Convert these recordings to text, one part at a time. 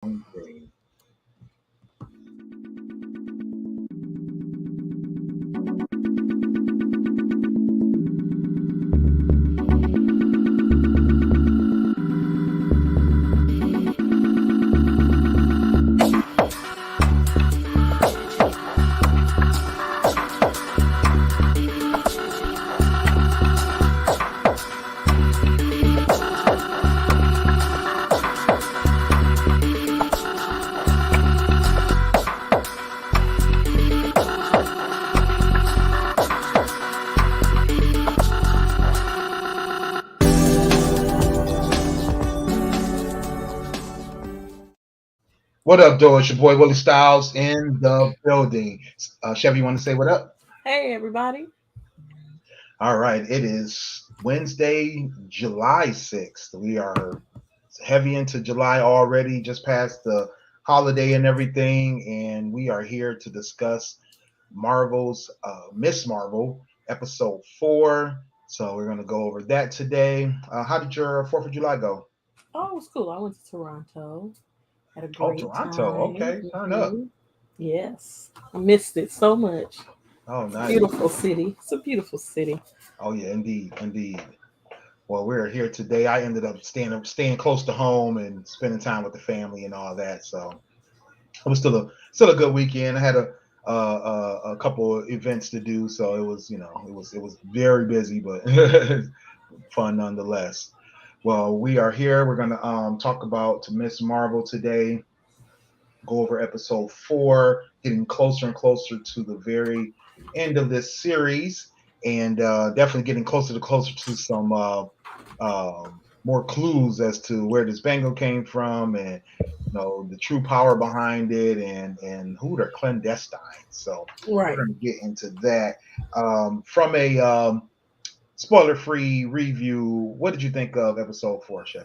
Okay. What up, Joe? It's your boy Willie Styles in the building. Chevy, you want to say what up? Hey, everybody. All right. It is Wednesday, July 6th. We are heavy into July already, just past the holiday and everything. And we are here to discuss Marvel's Miss Marvel, episode 4. So we're going to go over that today. How did your 4th of July go? Oh, it was cool. I went to Toronto. Had a Oh, great Toronto. time. Okay. Turn up. Yes. I missed it so much. Oh, It's a nice. beautiful city. It's a beautiful city. Oh, yeah, indeed. Indeed. Well, we're here today. I ended up staying close to home and spending time with the family and all that. So it was still a good weekend. I had a couple of events to do, so it was it was very busy, but fun nonetheless. Well, we are here. We're gonna talk about Miss Marvel today. Go over episode 4, getting closer and closer to the very end of this series, and definitely getting closer to some more clues as to where this bangle came from, and the true power behind it, and who they're clandestine. So we're Right. going to get into that from a spoiler-free review. What did you think of episode 4, Chevy?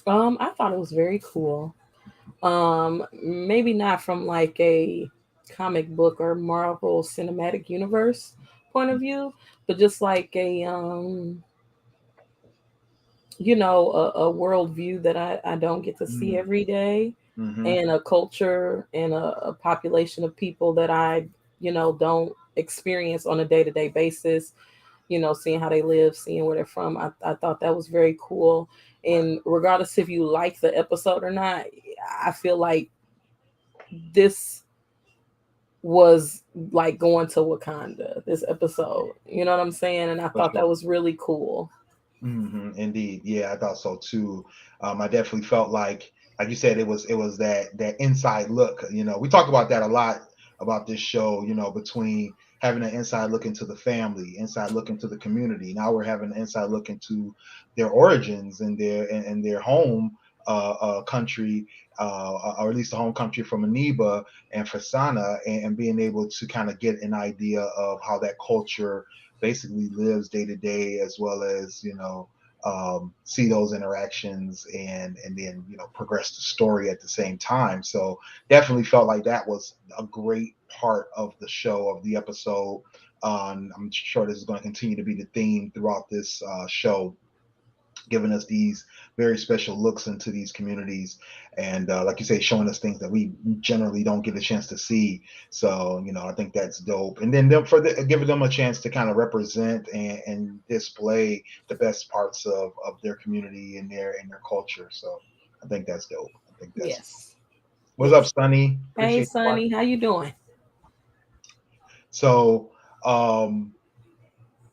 I thought it was very cool. Maybe not from like a comic book or Marvel Cinematic Universe point of view, but just like a world view that I don't get to see Mm-hmm. every day, Mm-hmm. and a culture and a population of people that I don't experience on a day to day basis. Seeing how they live, seeing where they're from. I thought that was very cool. And regardless if you like the episode or not, I feel like this was like going to Wakanda, this episode. You know what I'm saying? And I For thought sure. that was really cool. Indeed, yeah, I thought so too. I definitely felt like you said, it was that inside look. We talk about that a lot about this show. Between having an inside look into the family, inside look into the community. Now we're having an inside look into their origins and their home country, or at least the home country from Aniba and Fasana, and being able to kind of get an idea of how that culture basically lives day to day, as well as see those interactions, and then progress the story at the same time. So definitely felt like that was a great part of the show, of the episode. I'm sure this is going to continue to be the theme throughout this show, giving us these very special looks into these communities, and like you say, showing us things that we generally don't get a chance to see. So I think that's dope, and then giving them a chance to kind of represent and display the best parts of their community and their culture. So I think that's dope. I think that's Yes. What's up, Yes. Sunny? Hey, Appreciate you Sonny, watching. how you doing? So um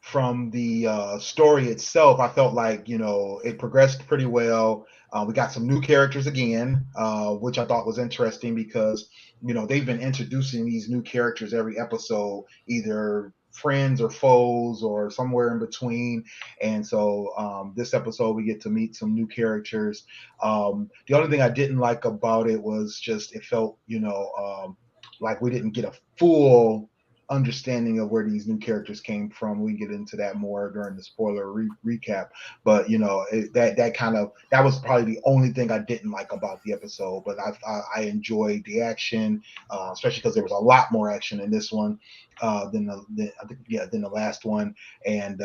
from the story itself, I felt like it progressed pretty well. We got some new characters again, which I thought was interesting because they've been introducing these new characters every episode, either friends or foes or somewhere in between. And so this episode we get to meet some new characters. The only thing I didn't like about it was just it felt like we didn't get a full understanding of where these new characters came from. We get into that more during the spoiler recap, but that was probably the only thing I didn't like about the episode. But I enjoyed the action, especially because there was a lot more action in this one than I think, yeah, than the last one, and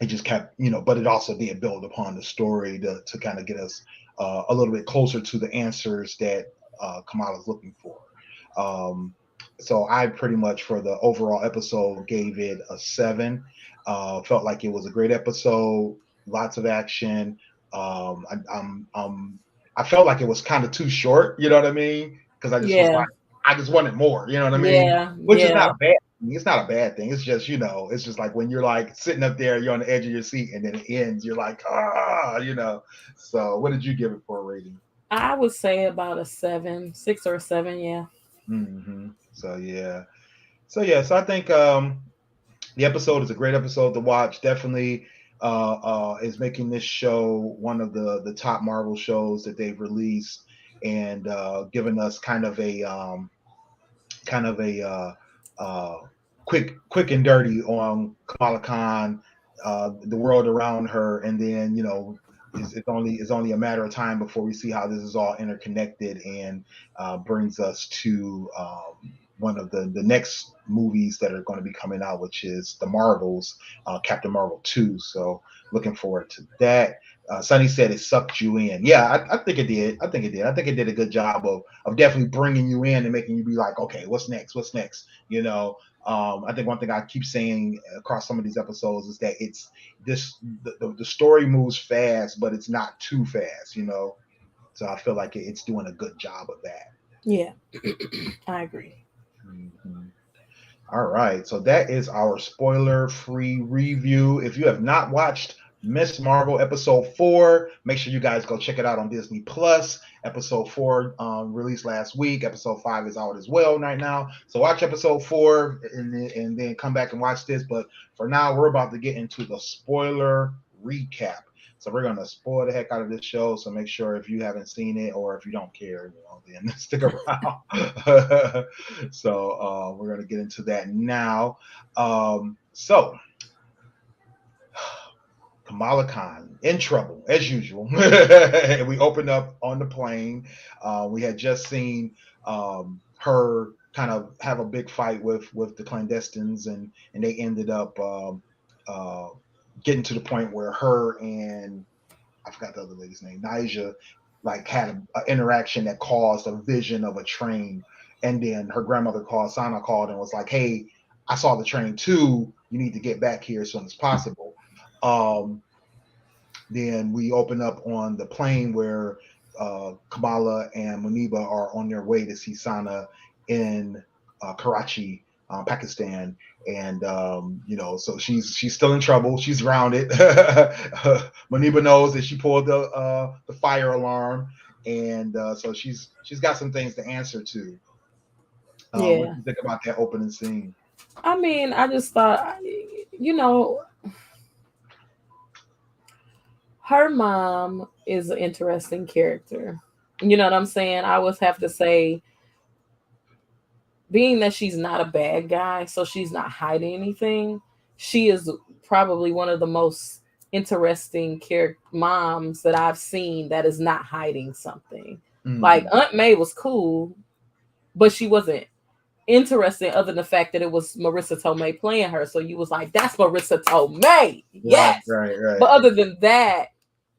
it just kept, but it also did build upon the story to kind of get us a little bit closer to the answers that Kamala's looking for. Um, so I pretty much for the overall episode gave it a 7. Felt like it was a great episode, lots of action. I felt like it was kind of too short. You know what I mean? Because I just was Yeah. like, I just wanted more. You know what I mean? Yeah. Which is not Yeah. a bad thing. It's not a bad thing. It's just it's just like when you're like sitting up there, you're on the edge of your seat, and then it ends. You're like, So, what did you give it for a rating? I would say about a 7, 6 or a 7. Yeah. So yeah, so I think the episode is a great episode to watch. Definitely is making this show one of the top Marvel shows that they've released, and giving us kind of a uh, quick and dirty on Kamala Khan, the world around her, and then it's only a matter of time before we see how this is all interconnected, and brings us to one of the next movies that are going to be coming out, which is the Marvels, Captain Marvel 2. So looking forward to that. Sonny said it sucked you in. Yeah, I think it did. I think it did. I think it did a good job of definitely bringing you in and making you be like, okay, what's next? What's next? I think one thing I keep saying across some of these episodes is that it's this the story moves fast, but it's not too fast. So I feel like it's doing a good job of that. Yeah. I agree. Mhm. All right, so that is our spoiler-free review. If you have not watched Miss Marvel episode 4, make sure you guys go check it out on Disney Plus. Episode 4 released last week. Episode 5 is out as well right now. So watch episode 4 and then come back and watch this. But for now, we're about to get into the spoiler recap. So we're gonna spoil the heck out of this show. So make sure if you haven't seen it or if you don't care, then stick around. So we're gonna get into that now. So Kamala Khan in trouble as usual. We opened up on the plane. We had just seen her kind of have a big fight with the clandestines, and they ended up uh, getting to the point where her and I forgot the other lady's name, Nija, like had an interaction that caused a vision of a train. And then her grandmother Sana called and was like, "Hey, I saw the train too. You need to get back here as soon as possible." Um, then we open up on the plane where Kamala and Muniba are on their way to see Sana in Karachi, Pakistan, and so she's still in trouble. She's grounded. Muniba knows that she pulled the fire alarm, and so she's got some things to answer to. What Yeah. do you think about that opening scene? I mean, I just thought, you know, her mom is an interesting character. You know what I'm saying? I always have to say, being that she's not a bad guy, so she's not hiding anything, she is probably one of the most interesting character moms that I've seen that is not hiding something. Like Mm-hmm. Aunt May was cool, but she wasn't interesting other than the fact that it was Marissa Tomei playing her. So you was like, that's Marissa Tomei. Right, Yes. right, right. But other than that,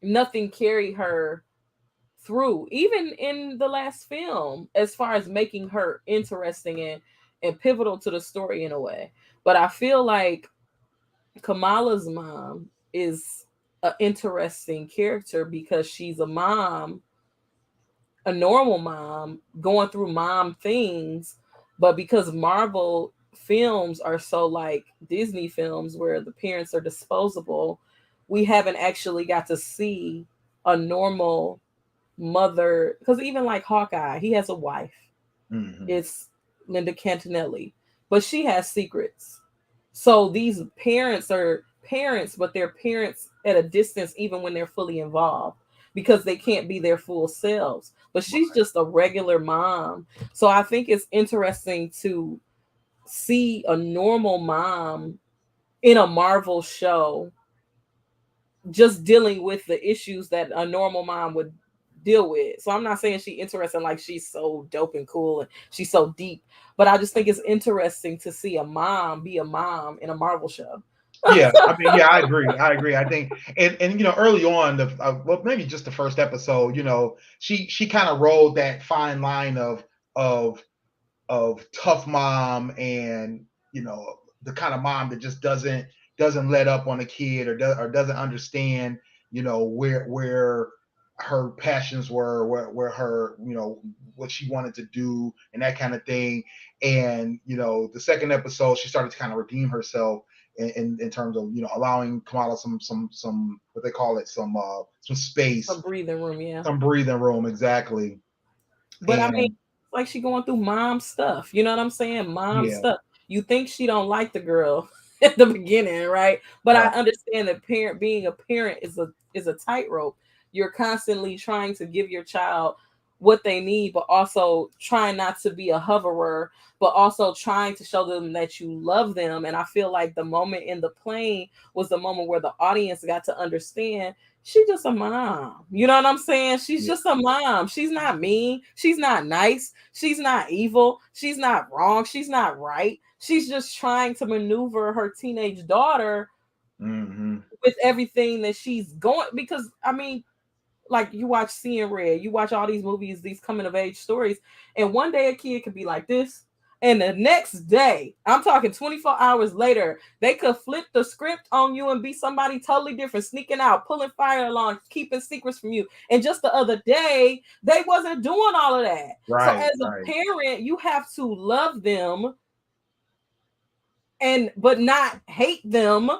nothing carried her through, even in the last film, as far as making her interesting and pivotal to the story in a way. But I feel like Kamala's mom is an interesting character because she's a mom, a normal mom going through mom things, but because Marvel films are so like Disney films where the parents are disposable, we haven't actually got to see a normal mother, because even like Hawkeye, he has a wife. Mm-hmm. It's Linda Cantonelli, but she has secrets. So these parents are parents, but they're parents at a distance, even when they're fully involved, because they can't be their full selves. But she's just a regular mom. So I think it's interesting to see a normal mom in a Marvel show just dealing with the issues that a normal mom would deal with. So I'm not saying she's interesting like she's so dope and cool and she's so deep, but I just think it's interesting to see a mom be a mom in a Marvel show. Yeah, I mean, yeah, I agree. I agree. I think, and early on, well, maybe just the first episode, she kind of rode that fine line of tough mom, and the kind of mom that just doesn't let up on a kid, or doesn't understand where her passions were, where her what she wanted to do, and that kind of thing. And the second episode, she started to kind of redeem herself in terms of allowing Kamala some what they call it, some Some space, breathing room, yeah. some breathing room, exactly. But I mean, And like she going through mom stuff. You know what I'm saying? Mom yeah, stuff. You think she don't like the girl at the beginning, right? But I right, understand that being a parent is a tightrope. You're constantly trying to give your child what they need, but also trying not to be a hoverer, but also trying to show them that you love them. And I feel like the moment in the plane was the moment where the audience got to understand she's just a mom. You know what I'm saying? She's yeah, just a mom. She's not mean. She's not nice. She's not evil. She's not wrong. She's not right. She's just trying to maneuver her teenage daughter hmm, with everything that she's going. Because, I mean, like you watch Seeing Red, you watch all these movies, these coming of age stories, and one day a kid could be like this, and the next day, I'm talking 24 hours later, they could flip the script on you and be somebody totally different, sneaking out, pulling fire alarms, keeping secrets from you. And just the other day, they wasn't doing all of that. So right, as a right. parent, you have to love them and but not hate them,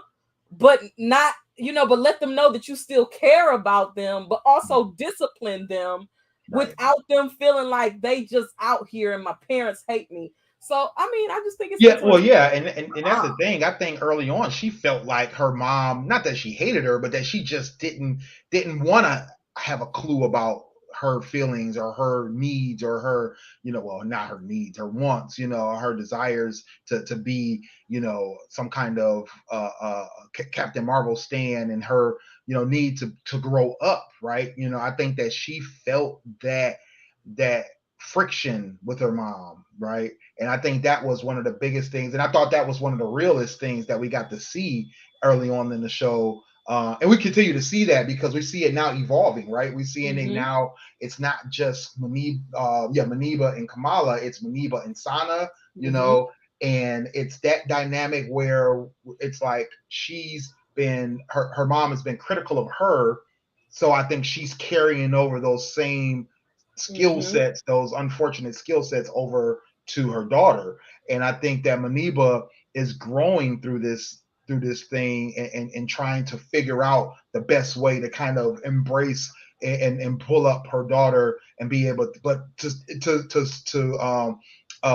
but not but let them know that you still care about them, but also discipline them Right. without them feeling like they just out here and my parents hate me. So I mean, I just think it's Yeah, well, interesting. yeah, and that's the thing. I think early on she felt like her mom, not that she hated her, but that she just didn't want to have a clue about her feelings or her needs, or her, well, not her needs, her wants, her desires to be, some kind of Captain Marvel stand, and her, need to grow up, right? I think that she felt that friction with her mom, right? And I think that was one of the biggest things. And I thought that was one of the realest things that we got to see early on in the show. And we continue to see that because we see it now evolving, right? We're seeing it Mm-hmm. now. It's not just Maniba and Kamala. It's Maniba and Sana, Mm-hmm. and it's that dynamic where it's like her mom has been critical of her. So I think she's carrying over those same skill Mm-hmm. sets, those unfortunate skill sets, over to her daughter. And I think that Maniba is growing through this thing, and trying to figure out the best way to kind of embrace and pull up her daughter, and be able to, but to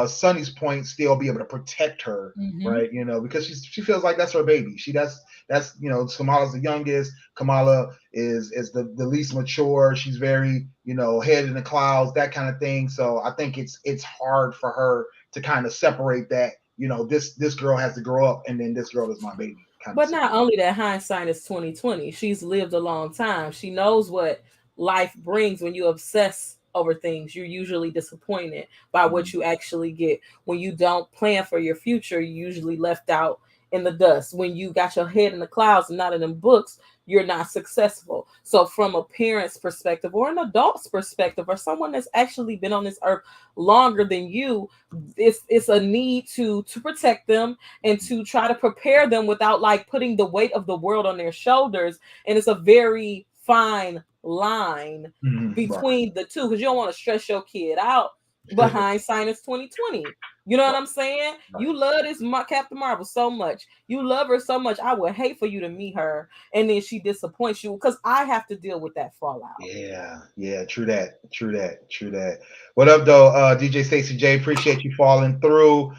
Sonny's point, still be able to protect her, Mm-hmm. right? Because she feels like that's her baby. That's Kamala's the youngest. Kamala is the least mature. She's very, head in the clouds, that kind of thing. So I think it's hard for her to kind of separate that. This girl has to grow up, and then this girl is my baby, kind of But not situation. only that, hindsight is 2020. She's lived a long time. She knows what life brings. When you obsess over things, you're usually disappointed by what Mhm. you actually get. When you don't plan for your future, you're usually left out in the dust. When you got your head in the clouds and not in them books, you're not successful. So from a parent's perspective, or an adult's perspective, or someone that's actually been on this earth longer than you, it's a need to protect them and to try to prepare them without like putting the weight of the world on their shoulders. And it's a very fine line Right. between the two, because you don't want to stress your kid out. But hindsight is 2020. You know what Right. I'm saying? Right. You love this Captain Marvel so much. You love her so much. I would hate for you to meet her and then she disappoints you, because I have to deal with that fallout. Yeah, yeah, true that, true that, true that. What up, though, DJ Stacey J? Appreciate you falling through.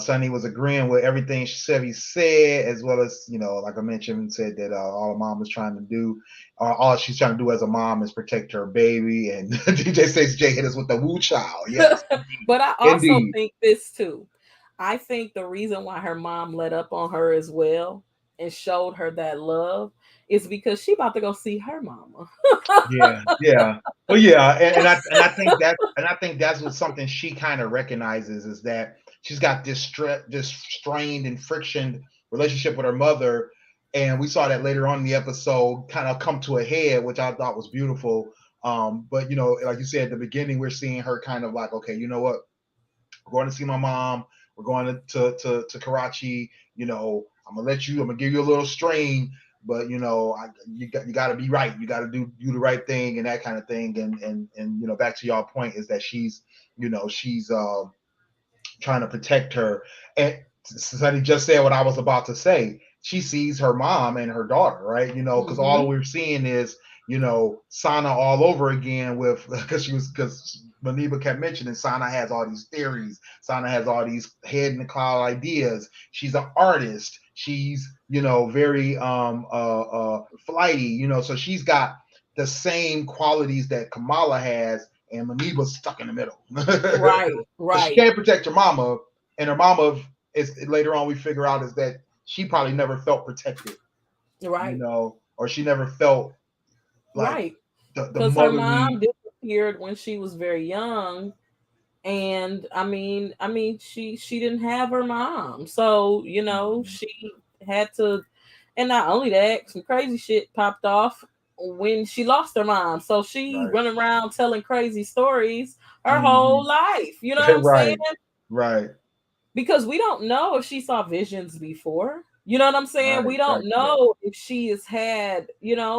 Sonny was agreeing with everything Chevy said, as well as, like I mentioned, said that all a mom was trying to do, all she's trying to do as a mom is protect her baby. And DJ Stacey J hit us with the woo child. Yes, indeed, But I also indeed. think this too. I think the reason why her mom let up on her as well and showed her that love is because she about to go see her mama. Yeah, yeah. Well, yeah, and I think that's what something she kind of recognizes, is that she's got this strained and frictioned relationship with her mother, and we saw that later on in the episode kind of come to a head, which I thought was beautiful. But you know, like you said at the beginning, we're seeing her kind of like, okay, you know what? We're going to see my mom. We're going to Karachi. You know, I'm gonna give you a little strain, but you know, you got to be right. You got to do the right thing and that kind of thing. And you know, back to y'all point is that she's, you know, she's trying to protect her. And Sonny just said what I was about to say. She sees her mom and her daughter, right? You know, because all Mm-hmm. we're seeing is, you know, Sana all over again with because Maniba kept mentioning Sana has all these theories. Sana has all these head in the cloud ideas. She's an artist. She's, you know, very flighty, you know, so she's got the same qualities that Kamala has, and Maniba's stuck in the middle. Right, So she right, can't protect her mama, and her mama is later on we figure out is that she probably never felt protected, you right, know, or she never felt like right. the Because her mom motherly. disappeared when she was very young, and she didn't have her mom, so she had to. And not only that, some crazy shit popped off when she lost her mom, so she Right. running around telling crazy stories her whole Mm-hmm. life, you know what I'm saying? Right. Right. Because we don't know if she saw visions before. You know what I'm saying? Right. We don't Exactly. know if she has had,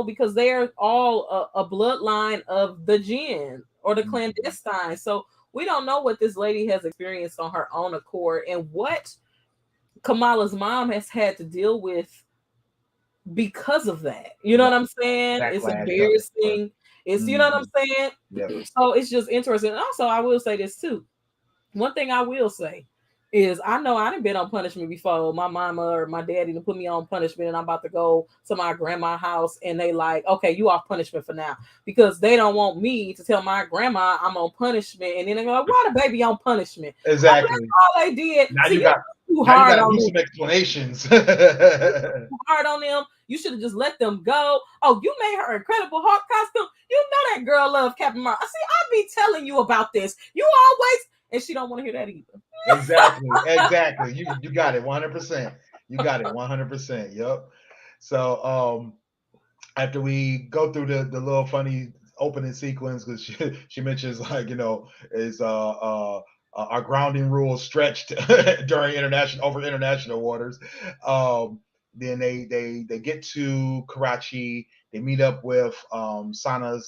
because they're all a bloodline of the jinn or the Mm-hmm. clandestine. So we don't know what this lady has experienced on her own accord and what Kamala's mom has had to deal with because of that. You know what Right. I'm saying? It's Backlash of it. Right. embarrassing. It's, you know what Mm-hmm. I'm saying? Yep. So it's just interesting. And also, I will say this too. One thing I will say is I know I done been on punishment before. My mama or my daddy done put me on punishment, and I'm about to go to my grandma's house, and they like, okay, you off punishment for now, because they don't want me to tell my grandma I'm on punishment, and then they go, like, why the baby on punishment? Oh, that's Exactly. all they did. Now See, you you got too now you got hard to on do them. some explanations. Too hard on them. You should have just let them go. Oh, you made her Incredible Hulk costume. You know that girl love Captain Marvel. See, I be telling you about this. You always, and she don't want to hear that either. Exactly. Exactly. You got it 100%. You got it 100%. Yep. So after we go through the little funny opening sequence, because she mentions, like, you know, is our grounding rules stretched during international waters. Um then they get to Karachi. They meet up with Sana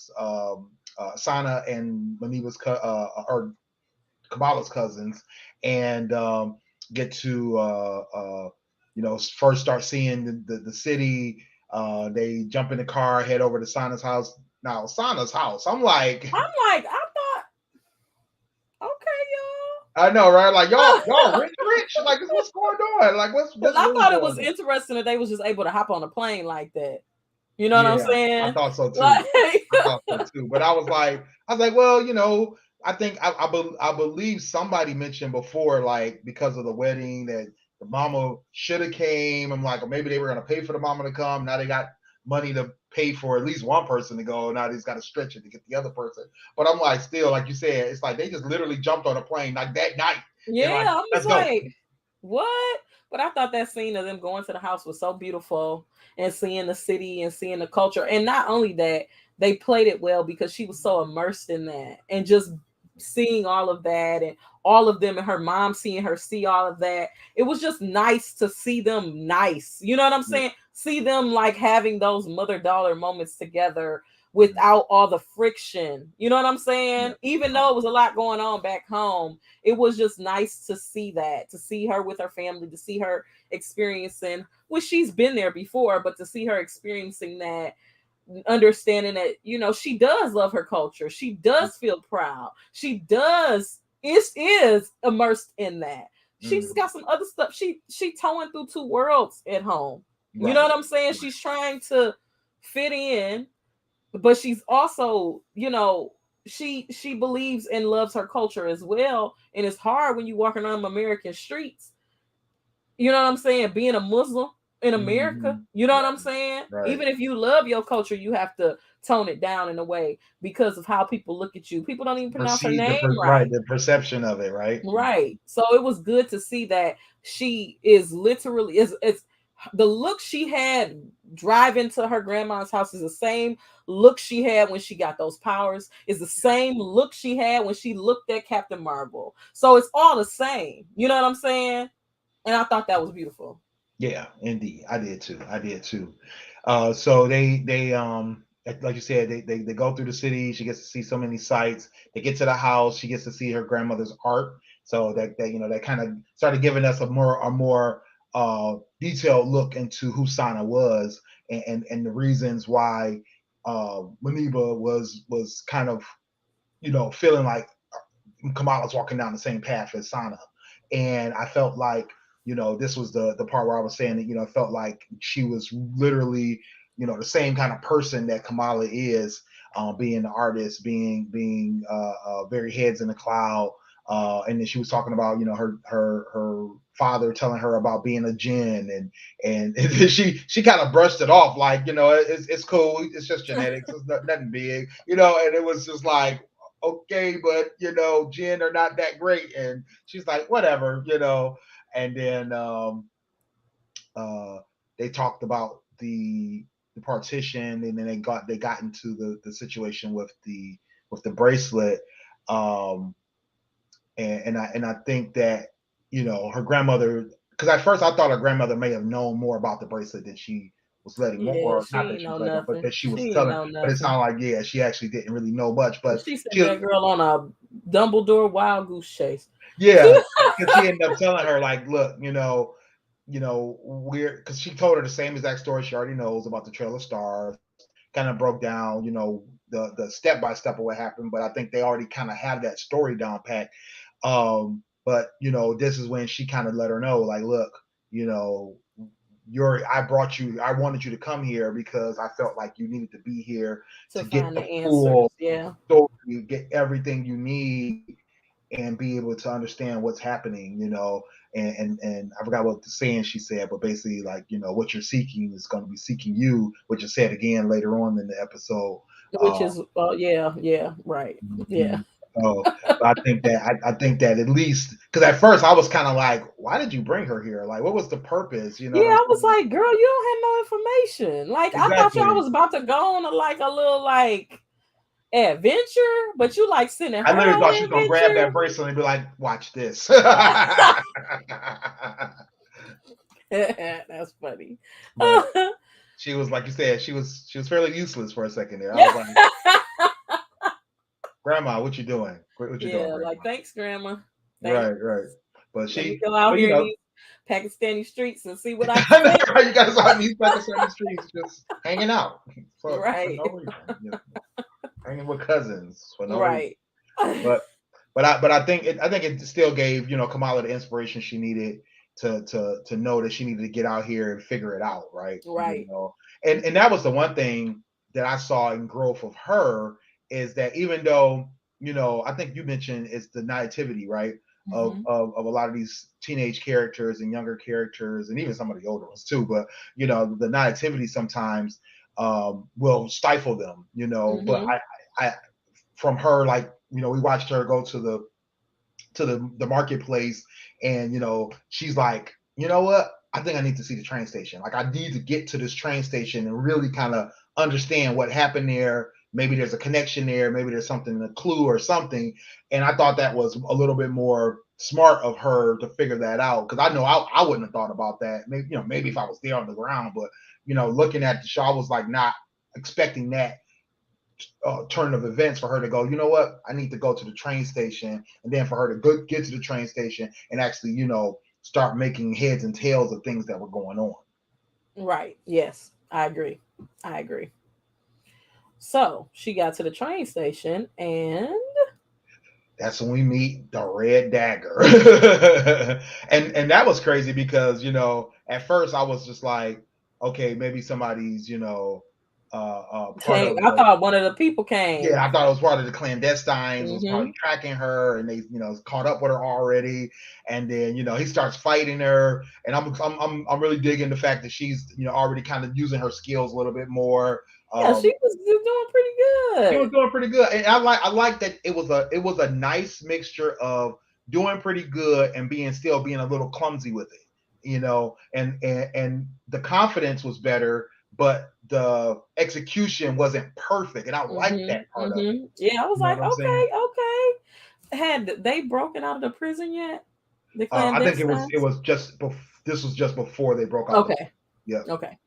and Maniba's or Kamala's cousins, and get to you know, first start seeing the city. They jump in the car, head over to Sana's house. Now Sana's house, I'm like, I'm like, I thought, okay, I know, right? Like y'all y'all. rich. Like, what's going on? Like, Because what's I really thought it going was on? interesting that they was just able to hop on a plane like that. You know what I'm Yeah, I saying? thought so too. Like, I thought so too. But I was like, well, you know, I think I believe somebody mentioned before, like, because of the wedding, that the mama should have came. I'm like, or maybe they were gonna pay for the mama to come. Now they got money to pay for at least one person to go. Now they just got to stretch it to get the other person. But I'm like, still, like you said, it's like they just literally jumped on a plane like that night. They're like, yeah, I'm let's just go. like, what? But I thought that scene of them going to the house was so beautiful and seeing the city and seeing the culture. And not only that, they played it well because she was so immersed in that and just seeing all of that and all of them and her mom seeing her see all of that. It was just nice to see them nice. You know what I'm Yeah. saying? See them like having those mother-daughter moments together without all the friction. You know what I'm Yeah. saying? Even though it was a lot going on back home, it was just nice to see that, to see her with her family, to see her experiencing, well, she's been there before, but to see her experiencing that, understanding that, she does love her culture. She does feel proud. She does is immersed in that. She just Mhm. got some other stuff. She towing through two worlds at home. You know Right. what I'm saying? Right. She's trying to fit in, but she's also, she believes and loves her culture as well. And it's hard when you walk around American streets, you know what I'm saying, being a Muslim in America. Mhm. You know what Right. I'm saying? Right. Even if you love your culture, you have to tone it down in a way because of how people look at you. People don't even pronounce her Perceive name right, right. the perception of it, right? Right. So it was good to see that she is literally is it's the look she had driving to her grandma's house is the same look she had when she got those powers, is the same look she had when she looked at Captain Marvel. So it's all the same. You know what I'm saying? And I thought that was beautiful. Yeah, indeed. I did too. I did too. So they like you said, they go through the city. She gets to see so many sights. They get to the house. She gets to see her grandmother's art. So that you know that kind of started giving us a more detailed look into who Sana was, and the reasons why Maniba was kind of, you know, feeling like Kamala's walking down the same path as Sana. And I felt like, you know, this was the part where I was saying that, you know, it felt like she was literally, you know, the same kind of person that Kamala is, being the artist, being very heads in the cloud. And then she was talking about, you know, her father telling her about being a jinn, and she kind of brushed it off like, you know, it's cool, it's just genetics, it's nothing big, you know. And it was just like, okay, but you know, Jen are not that great. And she's like, whatever, you know. And then uh, they talked about the partition, and then they got into the situation with the bracelet. Um, and I think that, you know, her grandmother, because at first I thought her grandmother may have known more about the bracelet than she was letting, Yeah, or she not that ain't she was know letting, but nothing. that she was She ain't telling. know But it nothing. sounded like, yeah, she actually didn't really know much. But She sent she, that girl on a Dumbledore wild goose chase. yeah, because she ended up telling her like, look, we're, because she told her the same exact story she already knows about the Trail of Stars. Kind of broke down, you know, the step by step of what happened. But I think they already kind of have that story down pat. But you know, this is when she kind of let her know, like, look, you know, I wanted you to come here because I felt like you needed to be here To to get find the the answers. full Yeah. story, get everything you need, and be able to understand what's happening, you know. And I forgot what the saying she said, but basically, like, you know, what you're seeking is going to be seeking you, which is said again later on in the episode. Which Uh, is yeah, yeah, right. Yeah. Mhm. So, but I think that at least, because at first I was kind of like, why did you bring her here? Like, what was the purpose? You know Yeah, what I'm I was saying? like, girl, you don't have no information. Like I thought y'all Exactly. was about to go on a, like a little like adventure, but you like sending I her literally on thought she was gonna grab an that bracelet and be like, watch this. adventure. That's funny. But she was, like you said, she was fairly useless for a second there. I Yeah. was like, Grandma, what you doing? What you doing, Yeah, like Grandma? thanks, grandma. Thanks. Right, right. But Let me she, go out but you here in know, these Pakistani streets and see what I can I know, see. right? You guys out in these Pakistani streets just hanging out for Right. no reason. You know, hanging with cousins for no reason. Right. But I think it still gave, you know, Kamala the inspiration she needed to know that she needed to get out here and figure it out, right? You Right. know, and that was the one thing that I saw in growth of her, is that even though, you know, I think you mentioned it's the naivety, right? Of, Hmm. of a lot of these teenage characters and younger characters, and even some of the older ones too. But you know, the naivety sometimes will stifle them, you know. But Hmm. I from her, like, you know, we watched her go to the marketplace, and you know, she's like, you know what, I think I need to see the train station. Like, I need to get to this train station and really kind of understand what happened there. Maybe there's a connection there, maybe there's something, a clue or something. And I thought that was a little bit more smart of her to figure that out, because I know I wouldn't have thought about that. Maybe, you know, maybe if I was there on the ground. But you know, looking at the show, I was like not expecting that turn of events for her to go, you know what, I need to go to the train station, and then for her to get to the train station and actually, you know, start making heads and tails of things that were going on. Right. Yes, I agree. I agree. So she got to the train station and That's when we meet the Red Dagger. And that was crazy because, you know, at first I was just like, okay, maybe somebody's, you know, part came. of I the, thought one of the people came. yeah, I thought it was part of the clandestines, was Hmm. probably tracking her, and they, you know, caught up with her already. And then, you know, he starts fighting her, and I'm really digging the fact that she's, you know, already kind of using her skills a little bit more. Yeah, she was doing pretty She was good. doing pretty good, and I like that it was a nice mixture of doing pretty good and being still being a little clumsy with it. and the confidence was better, but the execution wasn't perfect, and I liked Mhm. that part of it. Mhm. Yeah, I was You know like, what I'm saying? okay, okay. Had they broken out of the prison yet? The I think it clandestines? was this was just before they broke out the. Okay. Yeah. Okay.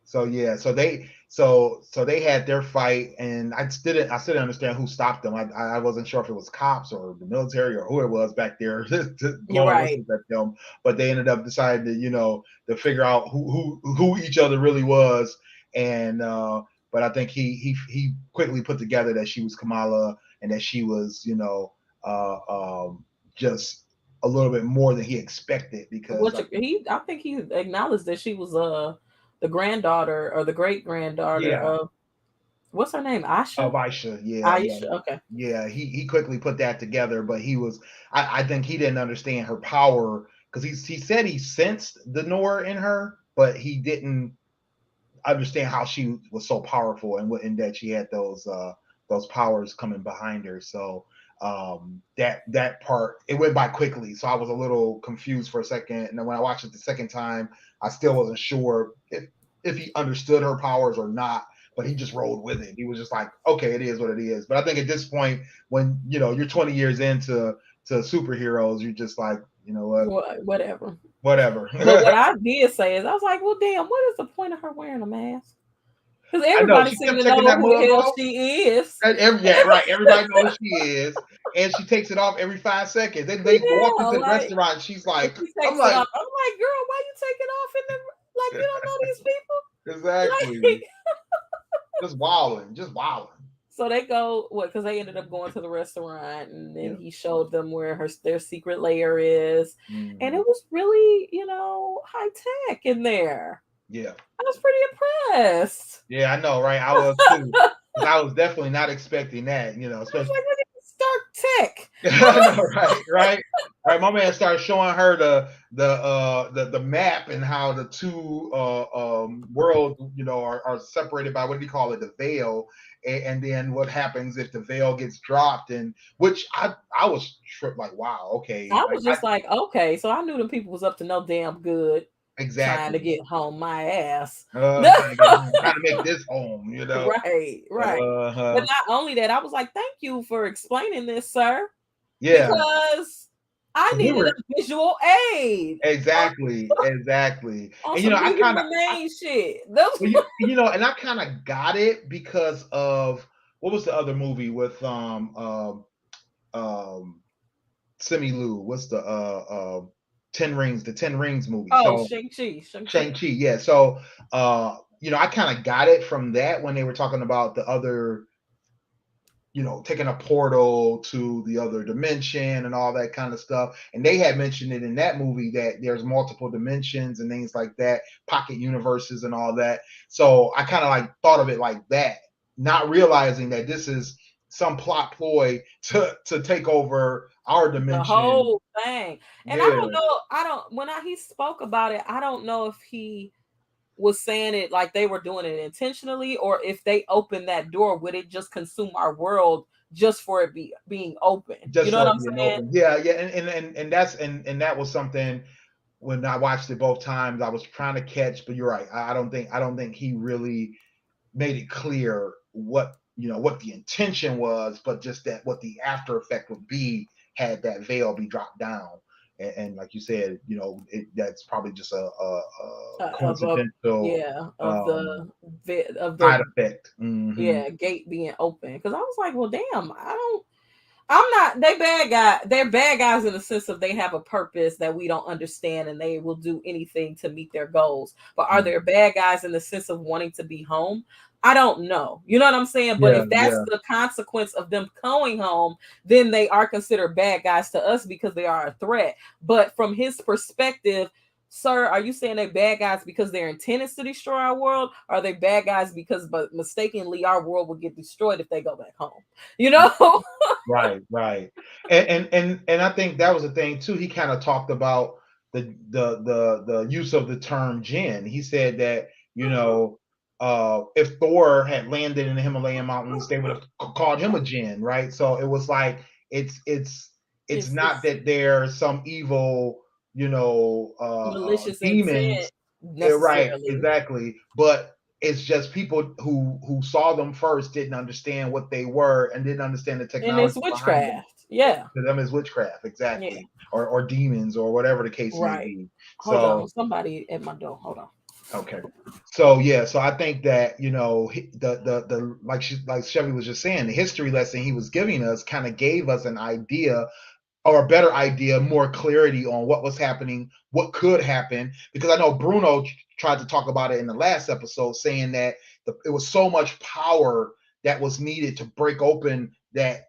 So yeah, so they had their fight, and I still didn't understand who stopped them. I wasn't sure if it was cops or the military or who it was back there You're blowing right. whistles at them. But they ended up deciding to to figure out who each other really was, and but I think he quickly put together that she was Kamala and that she was just a little bit more than he expected because Which I think I think he acknowledged that she was the granddaughter or the great granddaughter yeah. of what's her name? Asha? Aisha, yeah, yeah, Aisha. Okay. yeah. He quickly put that together, but I think he didn't understand her power because he said he sensed the Nora in her, but he didn't understand how she was so powerful and that she had those powers coming behind her. So that part it went by quickly. So I was a little confused for a second, and then when I watched it the second time, I still wasn't sure if he understood her powers or not. But he just rolled with it. He was just like, okay, it is what it is. But I think at this point, when you're 20 years into superheroes, you're just like, you know what, Whatever. whatever. But what I did say is, I was like, well, damn, what is the point of her wearing a mask? Because I know everybody she seemed kept to know taking that who the mug hell off. she is. Yeah, right. Everybody knows she is, and she takes it off every 5 seconds. They walk Yeah, into the like, restaurant. And she's and like, she I'm takes it like, off. I'm like, girl, why you take it off in the like you don't know these people? exactly, Like, just wilding. so they go what? Because they ended up going to the restaurant, and then Yeah. he showed them where their secret layer is, and it Hmm. was really high tech in there. Yeah. I was pretty impressed. Yeah, I know, right? I was too. 'Cause I was definitely not expecting that, I was especially. like, look at this Stark tech. I know, right, right, right. My man started showing her the map and how the two worlds, are separated by what do you call it, the veil, and then what happens if the veil gets dropped, and which I was tripped like, wow, okay, I like was just like, okay, so I knew the people was up to no damn good trying to exactly. get home my ass. Trying to get home, trying to make this home. Right, right. But Uh-huh. not only that, I was like, thank you for explaining this, sir, Yeah, because I because we needed were a visual aid exactly, on and some I human kind of remain shit. Those, well, and I kind of got it because of what was the other movie with um Simi Lu? What's Ten Rings? The Ten Rings movie. oh, So Shang-Chi, Shang Shang-Chi. Chi, yeah. So I kind of got it from that when they were talking about the other, taking a portal to the other dimension and all that kind of stuff. And they had mentioned it in that movie that there's multiple dimensions and things like that, pocket universes and all that. So I kind of like thought of it like that, not realizing that this is some plot ploy to take over our The dimension. whole thing. And I Yeah, don't know, I don't when he spoke about it, I don't know if he was saying it like they were doing it intentionally, or if they opened that door, would it just consume our world just for it being open? You just know what for it I'm being saying? open. Yeah, yeah, and that's and that was something when I watched it both times I was trying to catch, but you're right. I don't think he really made it clear what the intention was, but just that what the after effect would be had that veil be dropped down. And like you said, that's probably just Of a coincidental yeah, um, of side the effect. Hmm. yeah, gate being open. Because I was like, well, damn, I'm not. They're bad guys in the sense of they have a purpose that we don't understand, and they will do anything to meet their goals. But are there bad guys in the sense of wanting to be home? I don't know. You know what I'm saying? But Yeah, if that's yeah, the consequence of them going home, then they are considered bad guys to us because they are a threat. But from his perspective, sir, are you saying they're bad guys because their intent is to destroy our world? Or are they bad guys because, but mistakenly, our world will get destroyed if they go back home? You know? right, right. And I think that was the thing too. He kind of talked about the use of the term jinn. He said that if Thor had landed in the Himalayan mountains, they would have called him a jinn, right? So it was like it's it's It's not that they're some evil, malicious intent demons. Right, necessarily. exactly. But it's just people who saw them first didn't understand what they were and didn't understand the And it's technology behind them. witchcraft. Yeah. To them is witchcraft, Yeah. exactly, or demons or whatever the case may Right. be. Hold on. So Somebody at my door. Hold on. okay. So yeah, so I think that the like Chevy was just saying, the history lesson he was giving us kind of gave us an idea or a better idea, more clarity on what was happening, what could happen. Because I know Bruno tried to talk about it in the last episode, saying that it was so much power that was needed to break open that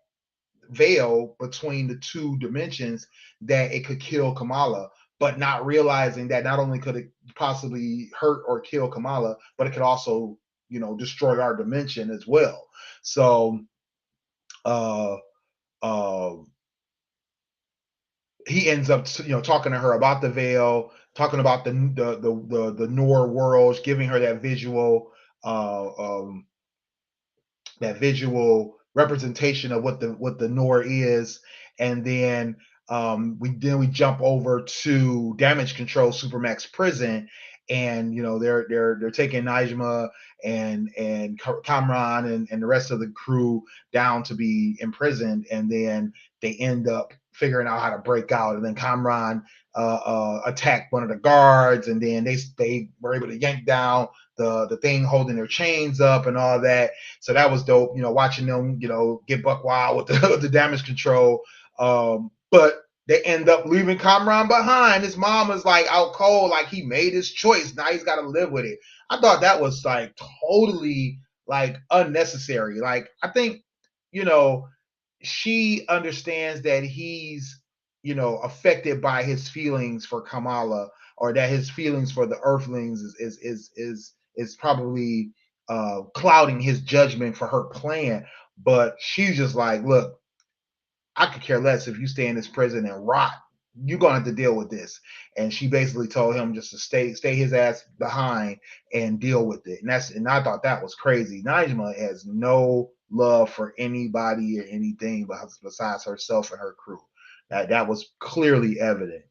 veil between the two dimensions that it could kill Kamala, but not realizing that not only could it possibly hurt or kill Kamala, but it could also, destroy our dimension as well. So, uh, uh, he ends up, talking to her about the veil, talking about the Noor worlds, giving her uh, um, that visual representation of what the Noor is, and then we jump over to Damage Control Supermax Prison, and they're taking Najma and Kamran and the rest of the crew down to be imprisoned, and then they end up figuring out how to break out, and then Kamran attacked one of the guards, and then they were able to yank down the thing holding their chains up and all that. So that was dope, watching them, get buck wild with the Damage Control. But they end up leaving Kamran behind. His mom is like out cold, like he made his choice. Now he's got to live with it. I thought that was like totally like unnecessary. Like I think, you know, she understands that he's, affected by his feelings for Kamala, or that his feelings for the Earthlings is probably clouding his judgment for her plan. But she's just like, look, I could care less if you stay in this prison and rot. You're gonna have to deal with this. And she basically told him just to stay his ass behind and deal with it. And I thought that was crazy. Najma has no love for anybody or anything besides herself and her crew. That was clearly evident.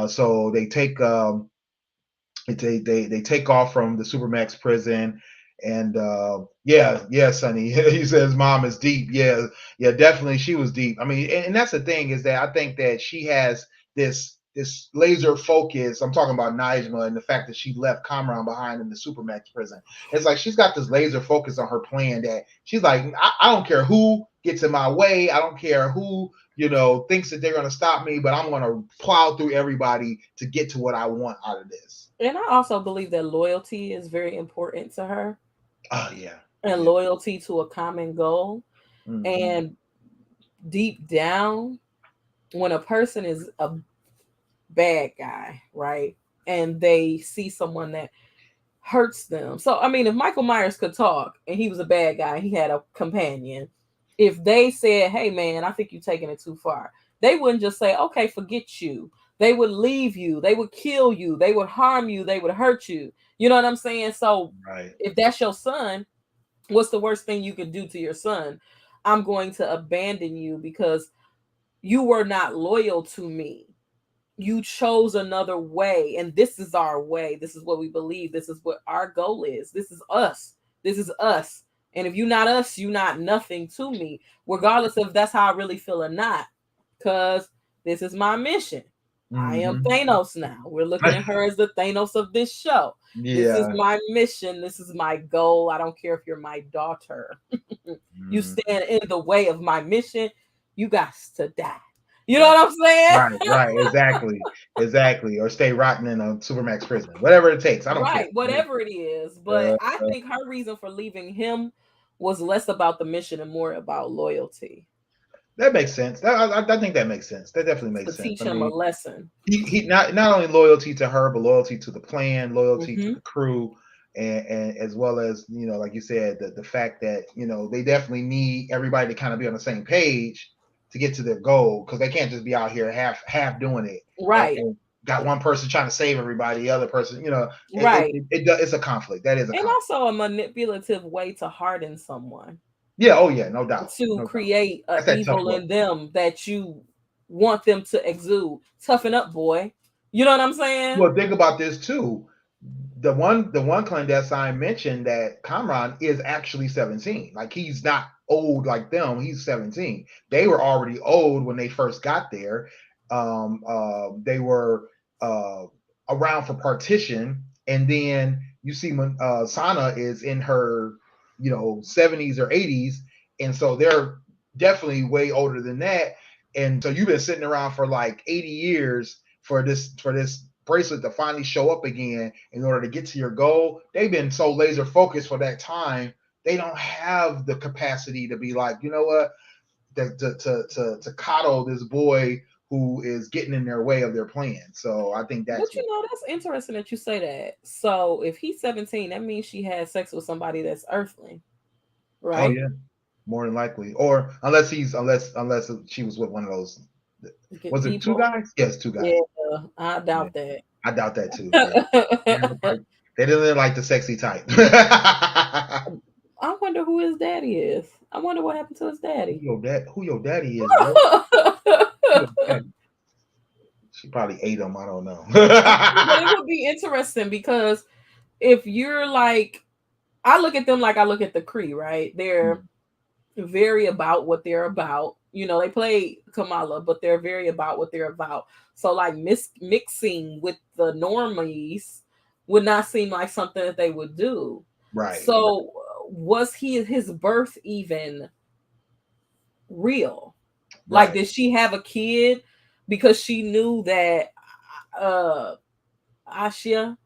So they take off from the Supermax prison, and yeah, Sonny, he says mom is deep. Yeah, definitely she was deep. I mean, and that's the thing, is that I think that she has this laser focus. I'm talking about Najma and the fact that she left Kamran behind in the Supermax prison. It's like she's got this laser focus on her plan, that she's like, I don't care who gets in my way. I don't care who thinks that they're going to stop me, but I'm going to plow through everybody to get to what I want out of this. And I also believe that loyalty is very important to her, Oh yeah, and yeah. loyalty to a common goal. Mm-hmm. And deep down, when a person is a bad guy, right, and they see someone that hurts them. So, I mean, if Michael Myers could talk and he was a bad guy, he had a companion. If they said, hey, man, I think you're taking it too far, they wouldn't just say, okay, forget you. They would leave you. They would kill you. They would harm you. They would hurt you. You know what I'm saying? So, Right. if that's your son, what's the worst thing you could do to your son? I'm going to abandon you because you were not loyal to me. You chose another way, and this is our way. This is what we believe. This is what our goal is. This is us. This is us. And if you're not us, you're not nothing to me, regardless if that's how I really feel or not, because this is my mission. I am Mm-hmm. Thanos now. We're looking at her as the Thanos of this show. This is Yeah. my mission. This is my goal. I don't care if you're my daughter. You Mm. stand in the way of my mission, you got to die. You know what I'm saying? Right. Exactly. Or stay rotten in a Supermax prison, whatever it takes. I don't care. Right, whatever it is. But Uh, I think her reason for leaving him was less about the mission and more about loyalty, that makes sense. I think that makes sense. That definitely to makes sense. teach I him a mean, lesson. he not only loyalty to her, but loyalty to the plan, loyalty to Hmm. the crew, and as well as, like you said, the fact that they definitely need everybody to kind of be on the same page to get to their goal, because they can't just be out here half doing it, Right, and got one person trying to save everybody, the other person, right. it's a conflict. That is a And conflict. also a manipulative way to harden someone, Yeah. Oh yeah. No doubt. to No doubt. create a That's that tough evil love. in them that you want them to exude. Toughen up, boy. You know what I'm saying? Well, think about this too. The one clandestine mentioned that Kamran is actually 17. Like he's not old like them. He's 17. They were already old when they first got there. They were uh, around for partition, and then you see when Sana is in her 70s or 80s, and so they're definitely way older than that. And so you've been sitting around for like 80 years for this bracelet to finally show up again in order to get to your goal. They've been so laser focused for that time, they don't have the capacity to be like, you know what, to coddle this boy who is getting in their way of their plan. So I think But that's what. that's interesting that you say that. So if he's 17, that means she had sex with somebody that's earthling, Oh right? yeah, more than likely, or unless she was with one of those. Good Was it two people. guys? Yes, two guys. Yeah, I Yeah, doubt that. I doubt that too. Yeah, they didn't look like the sexy type. I wonder who his daddy is. I wonder what happened to his daddy. Who your daddy is, girl? Who your daddy? She probably ate him. I don't know. But it would be interesting because if you're like, I look at them like I look at the Cree, right? They're very about what they're about. They play Kamala, but they're very about what they're about. So like mixing with the normies would not seem like something that they would do. Right. So was his birth even real? Like, Right. did she have a kid because she knew that uh Ashia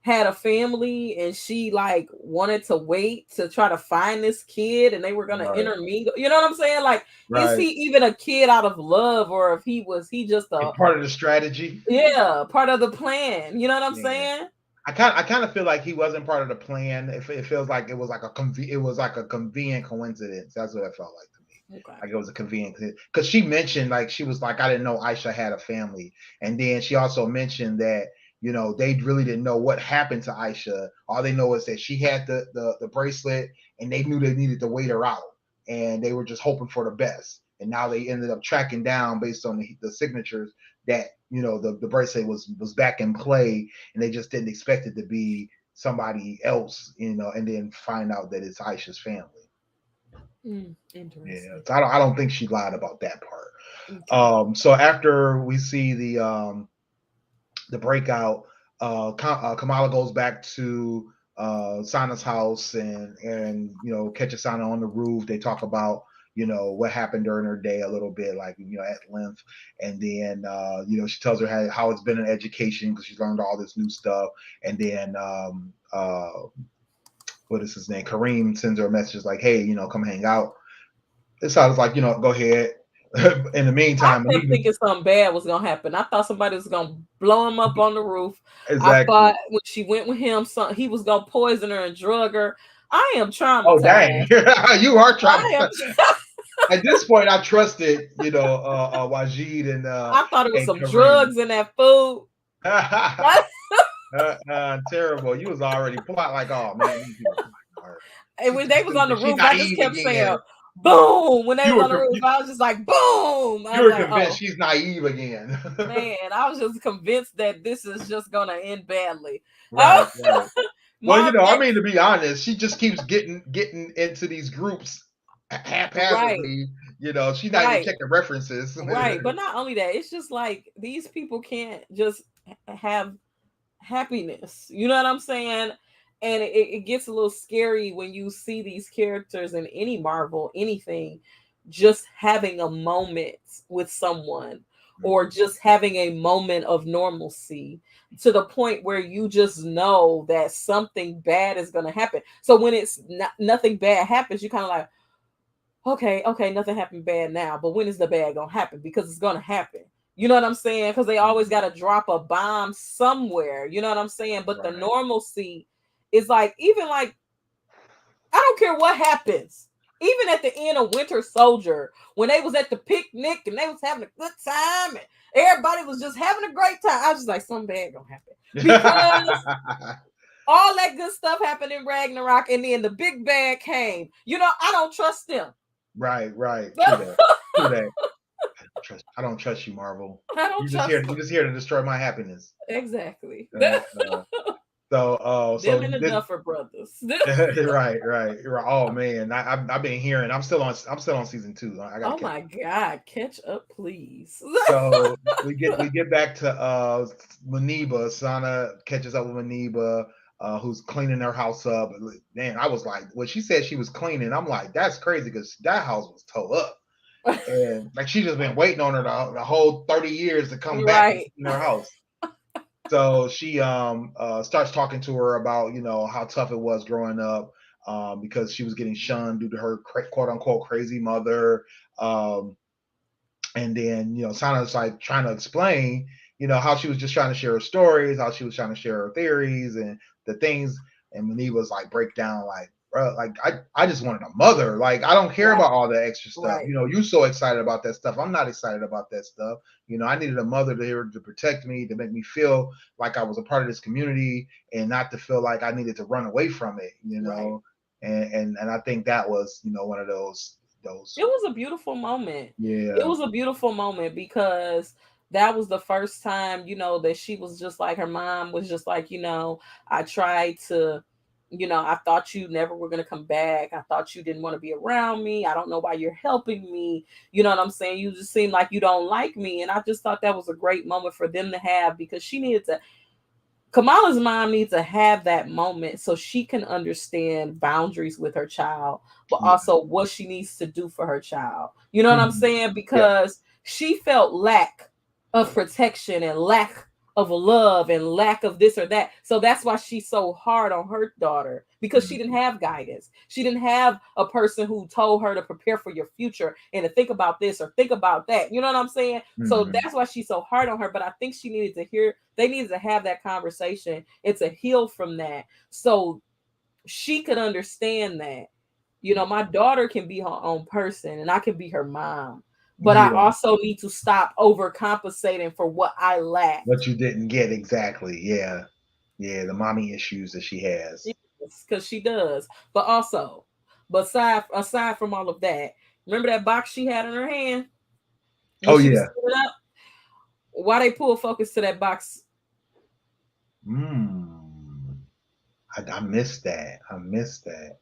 had a family and she like wanted to wait to try to find this kid and they were gonna Right. intermingle? You know what I'm saying? Like, is Right. he even a kid out of love, or if he just a, It's part of the strategy. yeah, part of the plan? You know what I'm Yeah. saying? I kind of feel like he wasn't part of the plan. It feels like it was like a convenient coincidence. That's what it felt like to me. Okay. Like it was a convenient, because she mentioned, like, she was like, I didn't know Aisha had a family, and then she also mentioned that they really didn't know what happened to Aisha. All they know is that she had the bracelet, and they knew they needed to wait her out, and they were just hoping for the best. And now they ended up tracking down based on the signatures that the bracelet was back in play, and they just didn't expect it to be somebody else, and then find out that it's Aisha's family. Yeah, Interesting. so I don't think she lied about that part. Okay. So after we see the breakout, Kamala goes back to Sana's house, and catches Sana on the roof. They talk about what happened during her day a little bit, like at length, and then she tells her how it's been an education because she's learned all this new stuff, and then what is his name? Kareem sends her a message like, "Hey, come hang out." It's how it's like, go ahead. In the I meantime, and kept even thinking something bad was gonna happen. I thought somebody was gonna blow him up on the roof. I exactly. thought when she went with him, he was gonna poison her and drug her. I am Oh dang, traumatized. you are I traumatized. am. At this point, I trusted, Wajid I thought it was and some Kareem. drugs in that food. Terrible. You was already plot like, oh man, these people plotting her. And when they was on the She's roof, I just naive kept saying again. boom. When they You was were on the roof, you, I was just like boom. I you was were like, convinced oh she's naive again. man, I was just convinced that this is just gonna end badly. Oh, Right, right. Well, Marv I X, mean, to be honest, she just keeps getting into these groups right, haphazardly. She's not even right. checking references. Right, but not only that, it's just like these people can't just have happiness. You know what I'm saying? And it gets a little scary when you see these characters in any Marvel, anything, just having a moment with someone or just having a moment of normalcy to the point where you just know that something bad is going to happen. So when it's nothing bad happens, you kind of like, okay, nothing happened bad now, but when is the bad gonna happen? Because it's gonna happen. You know what I'm saying? Because they always got to drop a bomb somewhere. You know what I'm saying? But the Right. normalcy is like, even like, I don't care what happens. Even at the end of Winter Soldier, when they was at the picnic and they was having a good time and everybody was just having a great time, I was just like, something bad gonna happen. Because all that good stuff happened in Ragnarok, and then the big bad came. I don't trust them. Right, right. True that. True that. I don't trust you, Marvel. I don't trust You're them. just here to destroy my happiness. Exactly. Uh, uh, Them so and the this, Duffer brothers. right. Oh man, I've been hearing. I'm still on season 2. I gotta Oh catch. my God, catch up, please. So we get back to Maniba. Sana catches up with Maniba, who's cleaning her house up. Man, I was like, when she said she was cleaning, I'm like, that's crazy because that house was towed up. And like she just been waiting on her the whole 30 years to come back and Right, clean her house. So she starts talking to her about how tough it was growing up, because she was getting shunned due to her quote unquote crazy mother. Um, and then Sana's like trying to explain how she was just trying to share her stories, how she was trying to share her theories and the things. And Manny was like break down like, bro, like I just wanted a mother. Like I don't care right, about all the extra stuff. right, You so excited about that stuff. I'm not excited about that stuff. I needed a mother to protect me, to make me feel like I was a part of this community and not to feel like I needed to run away from it. right. And I think that was one of It those. was a beautiful moment. It Yeah. was a beautiful moment because that was the first time, that she was just like her mom was just like, I tried to, I thought you never were going to come back. I thought you didn't want to be around me. I don't know why you're helping me. You know what I'm saying? You just seem like you don't like me. And I just thought that was a great moment for them to have because she needed to Kamala's mom needs to have that moment so she can understand boundaries with her child, but Yeah. also what she needs to do for her child. You know what I'm Mhm. saying? Yeah. Because she felt lack of protection and lack of love and lack of this or that. So that's why she's so hard on her daughter because she didn't Mhm. have guidance. She didn't have a person who told her to prepare for your future and to think about this or think about that. You know what I'm saying? So Mhm. that's why she's so hard on her. But I think she needed to hear, they needed to have that conversation and to heal from that. So she could understand that, my daughter can be her own person and I can be her mom. But I Yeah. also need to stop overcompensating for what I lack. What you didn't get exactly. Yeah. Yeah. The mommy issues that she has. Yes, because she does. But also, but aside from all of that, remember that box she had in her hand when Oh she was yeah. setting it up? Why they pull focus to that box? Mm. I missed that. I missed that.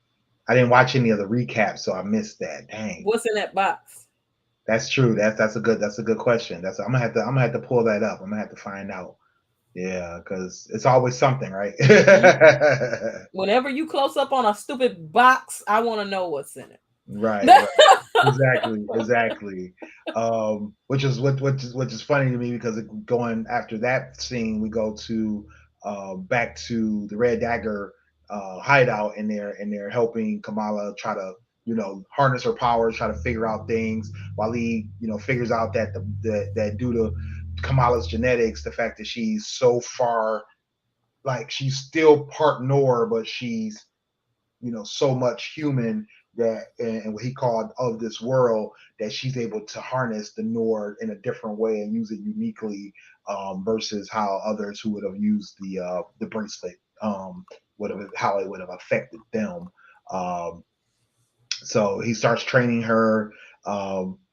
I didn't watch any of the recaps, so I missed that. Dang. What's in that box? That's true. That's a good question. I'm gonna have to pull that up. I'm gonna have to find out. Yeah, because it's always something, right? Mhm. Whenever you close up on a stupid box, I want to know what's in Right, it. right. Exactly. Which is funny to me because going after that scene, we go to back to the Red Dagger hideout, and they're helping Kamala try to harness her powers, try to figure out things while he figures out that that due to Kamala's genetics, the fact that she's so far, like she's still part Nor, but she's so much human that, and what he called of this world, that she's able to harness the Nord in a different way and use it uniquely, versus how others who would have used the bracelet, would have, how it would have affected them. um, so he starts training her,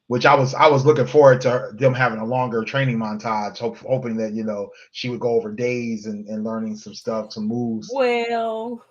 which I was looking forward to them having a longer training montage, hoping that she would go over days and learning some stuff, some moves. Well,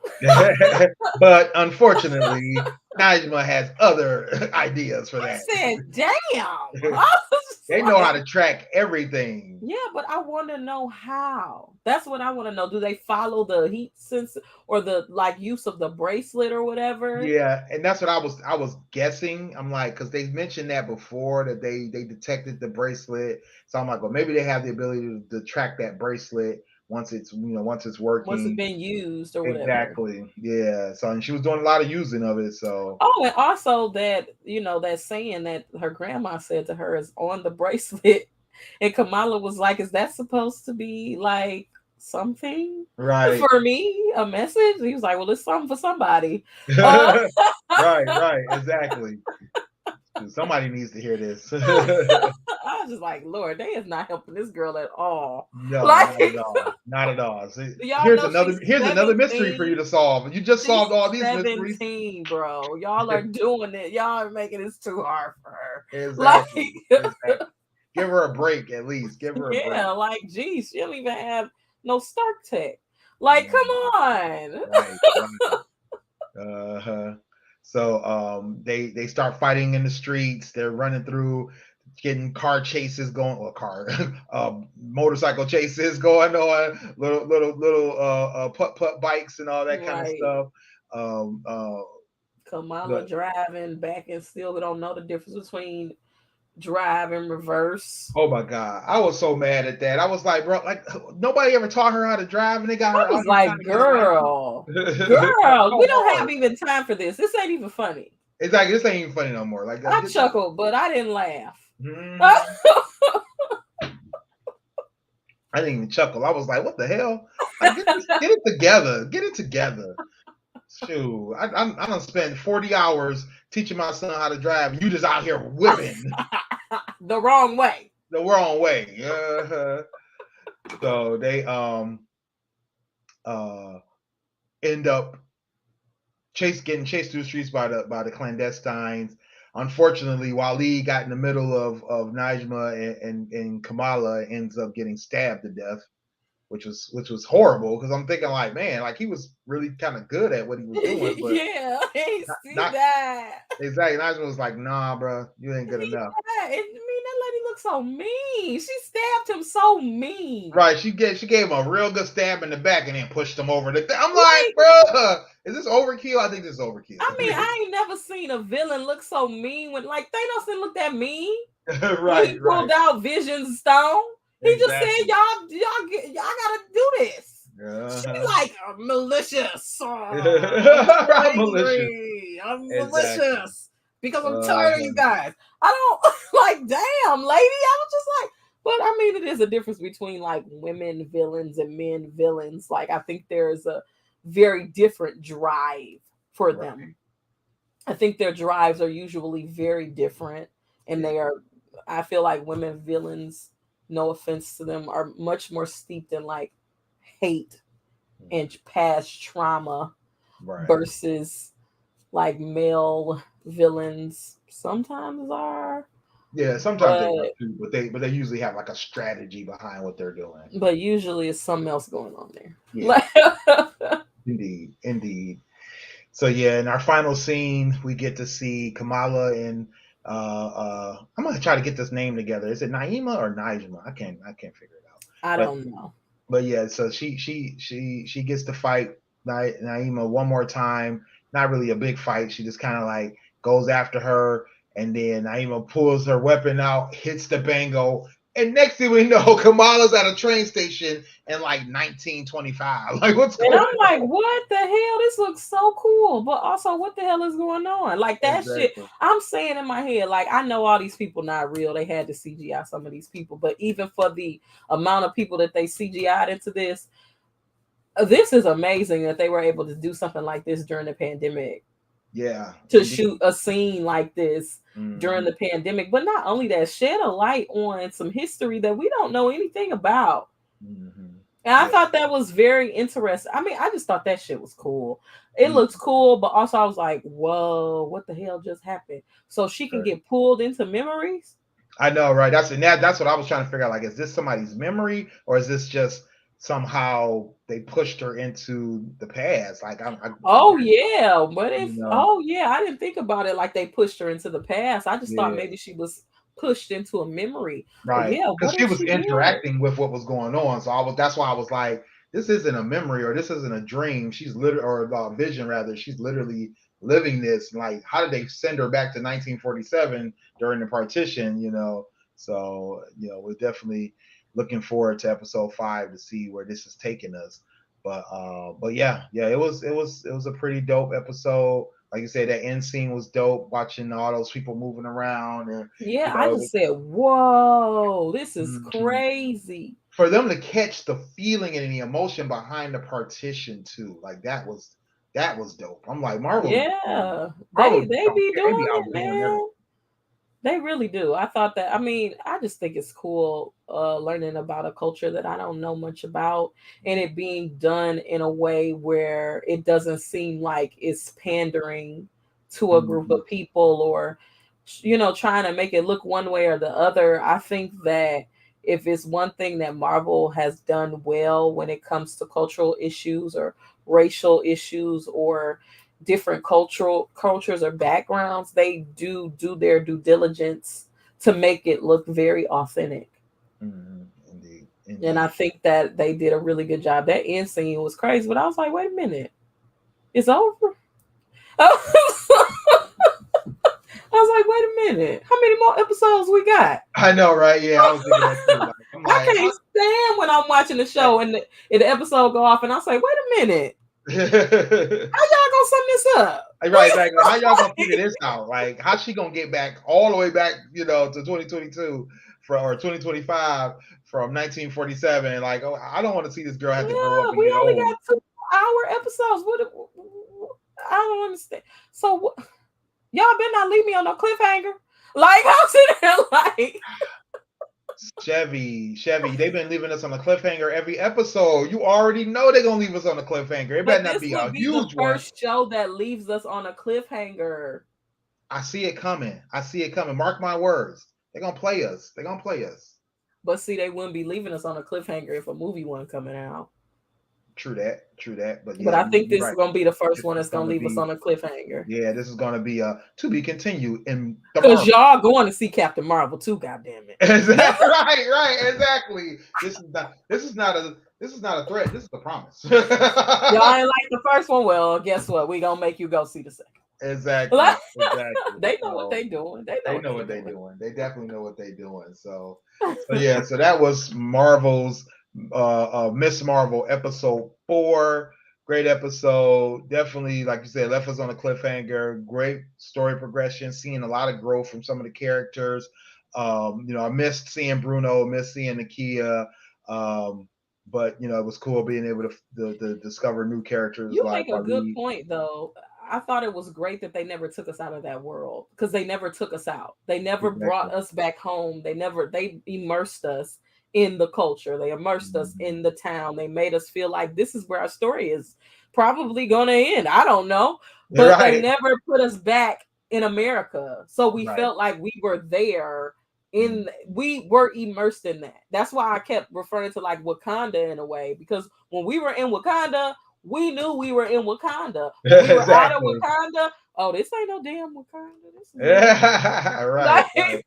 But unfortunately, Najma has other ideas for I that. said, damn. I was just They know how like, to track everything. yeah, but I want to know how. That's what I want to know. Do they follow the heat sensor or the like use of the bracelet or whatever? Yeah, and that's what I was guessing. I'm like, because they mentioned that before, that they detected the bracelet. So I'm like, well, maybe they have the ability to track that bracelet once once it's Once it's working. been used or whatever. Exactly. Yeah. So, and she was doing a lot of using of it. So Oh, and also that, that saying that her grandma said to her is on the bracelet. And Kamala was like, is that supposed to be like something right. for me? A message? He was like, well, it's something for somebody. Uh, Right, exactly. Somebody needs to hear this. I was just like, Lord, they is not helping this girl at all. No, Like, not at all. Not at all. See, y'all know here's another mystery for you to solve. You just she's solved all these mysteries. 17, bro. Y'all are doing it. Y'all are making this too hard for her. Like, Exactly. Exactly. Give her a break at least. Give her a break. Yeah, like, geez, she don't even have no Stark tech. Like, come Mm, on. right, right. Uh-huh. So they start fighting in the streets. They're running through, getting car chases going, or car motorcycle chases going on, little putt putt bikes and all that kind of Right. stuff. Um, uh, Kamala but driving back and still we don't know the difference between drive and reverse. oh my god, I was so mad at that. I was like, bro, like nobody ever taught her how to drive, and they got I her out was here trying like, to get a girl, license. Like, girl, come we don't have on. even time for this. This ain't even funny. It's like this ain't even funny no more. Like, I chuckled, but I didn't laugh. mhm. I didn't even chuckle. I was like, what the hell? Like, get it together. Get it together. Shoot, I done spent 40 hours teaching my son how to drive, and you just out here whipping The wrong way. the wrong way. So they uh end up getting chased through the streets by the clandestines. Unfortunately, Waleed got in the middle of Najma and Kamala, ends up getting stabbed to death, which was horrible because I'm thinking like, man, like he was really kind of good at what he was doing, but Yeah, he see not that. exactly. Najma was like, nah, bro, you ain't good He enough. died. I mean, that lady looks so mean. She stabbed him so mean. Right? She gave him a real good stab in the back and then pushed him over the. I'm like, Like, bro, is this overkill? I think this is I mean, overkill. I ain't never seen a villain look so mean when, like, Thanos didn't look that mean when he Right, right, pulled out Vision's stone. He just said, exactly. y'all gotta do this. She Uh-huh. like, I'm malicious. I'm so I'm malicious. angry. I'm Exactly. malicious because I'm tired of you Uh-huh. guys. I don't like, damn, lady. I was just like, but I mean, it is a difference between like women villains and men villains. Like, I think there's a very different drive for Right. them. I think their drives are usually very different, and Yeah. they are. I feel like women villains, no offense to them, are much more steeped in like hate and Mhm. past trauma Right. versus like male villains sometimes are, Yeah. Sometimes they are but too, but they usually have like a strategy behind what they're doing. usually it's something else going on there. Yeah. Like, Indeed. Indeed. So yeah, in our final scene, we get to see Kamala and I'm gonna try to get this name together. Is it Naima or Najma? I can't figure it out. I But don't know. yeah, so she gets to fight Naima one more time. Not really a big fight. She just kind of like goes after her, and then Naima pulls her weapon out, hits the bango, and next thing we know, Kamala's at a train station in like 1925. Like, what's And going I'm like, on? what the hell? This looks so cool. But also, what the hell is going on? Like, that shit, Exactly. I'm saying in my head, like, I know all these people not real. They had to CGI some of these people. But even for the amount of people that they CGI'd into this is amazing that they were able to do something like this during the pandemic, Yeah, to indeed. shoot a scene like this during Hmm. the pandemic. But not only that, shed a light on some history that we don't know anything about. Hmm. And I Yeah. thought that was very interesting. I mean, I just thought that shit was cool. It Me looks cool, but also I was like, whoa, what the hell just happened? So she can too. get pulled into memories? I know, right? That's what I was trying to figure out. Like, is this somebody's memory, or is this just somehow they pushed her into the past? Like, Oh yeah. But you if know, oh yeah, I didn't think about it like they pushed her into the past. I just thought yeah, maybe she was pushed into a memory. But right. yeah, Because what she if was she did? interacting with what was going on, so that's why I was like, this isn't a memory, or this isn't a dream. She's literally, or a vision rather. She's literally living this. Like, how did they send her back to 1947 during the partition? So we're definitely looking forward to episode 5 to see where this is taking us. But yeah, it was a pretty dope episode. Like you said, that end scene was dope. Watching all those people moving around, and Yeah, you I know, just said, whoa, this is mhm. crazy. For them to catch the feeling and the emotion behind the partition too, like that was dope. I'm like, Yeah, Marvel they just they don't be care. They be doing it, outdoing everything. man. They really do. I thought that. I mean, I just think it's cool learning about a culture that I don't know much about, and it being done in a way where it doesn't seem like it's pandering to a group Mhm. of people or trying to make it look one way or the other. I think that if it's one thing that Marvel has done well when it comes to cultural issues or racial issues or different cultural cultures or backgrounds, they do their due diligence to make it look very authentic. Indeed, And I indeed. think that they did a really good job. That end scene was crazy, but I was like, wait a minute, it's over. I was like, wait a minute, how many more episodes we got? I know, right? Yeah, I was thinking that too. Like, I'm I like, can't stand when I'm watching the show and the episode go off, and I say, wait a minute, how y'all gonna sum this up? right, exactly. How y'all gonna figure this out? Like, how's she gonna get back all the way back, to 2022 or 2025 from 1947? Like, oh, I don't want to see this girl have to grow up Yeah, and we get only old. got 2-hour episodes. I don't understand. So y'all better not leave me on no cliffhanger. Like I'm sitting there like, Chevy, they've been leaving us on a cliffhanger every episode. You already know they're gonna leave us on a cliffhanger. It but better not this be would a be the huge one. first show that leaves us on a cliffhanger. I see it coming. I see it coming. Mark my words. They're gonna play us. They're gonna play us. But see, they wouldn't be leaving us on a cliffhanger if a movie wasn't coming out. True that. True that. But But yeah, I think you're this is right. gonna be the first This one is that's gonna gonna leave us be on a cliffhanger. yeah. This is gonna be to be continued in the Cause Marvel. y'all going to see Captain Marvel too, goddamn it. Exactly. Right. Exactly. This is not. This is not a. This is not a threat. This is a promise. Y'all ain't like the first one. Well, guess what? We gonna make you go see the second. Exactly. Exactly. They know what So they doing. They know they what know they what they're doing. doing. They definitely know what they're doing. So yeah. So that was Marvel's Miss Marvel episode 4. Great episode. Definitely, like you said, left us on a cliffhanger. Great story progression. Seeing a lot of growth from some of the characters. I missed seeing Bruno. Missed seeing Nakia. Um, but it was cool being able to discover new characters You like make a good Ali. point, though. I thought it was great that they never took us out of that world because they never took us out. They never brought Exactly. us back home. They immersed us in the culture. They immersed us Mhm. in the town. They made us feel like this is where our story is probably going to end. I don't know. But they Right. never put us back in America. So we Right. felt like we were there Mhm. we were immersed in that. That's why I kept referring to like Wakanda in a way because when we were in Wakanda, we knew we were in Wakanda. When we were out of Exactly. Wakanda, oh, this ain't no damn Wakanda. This is Yeah, right, like, right.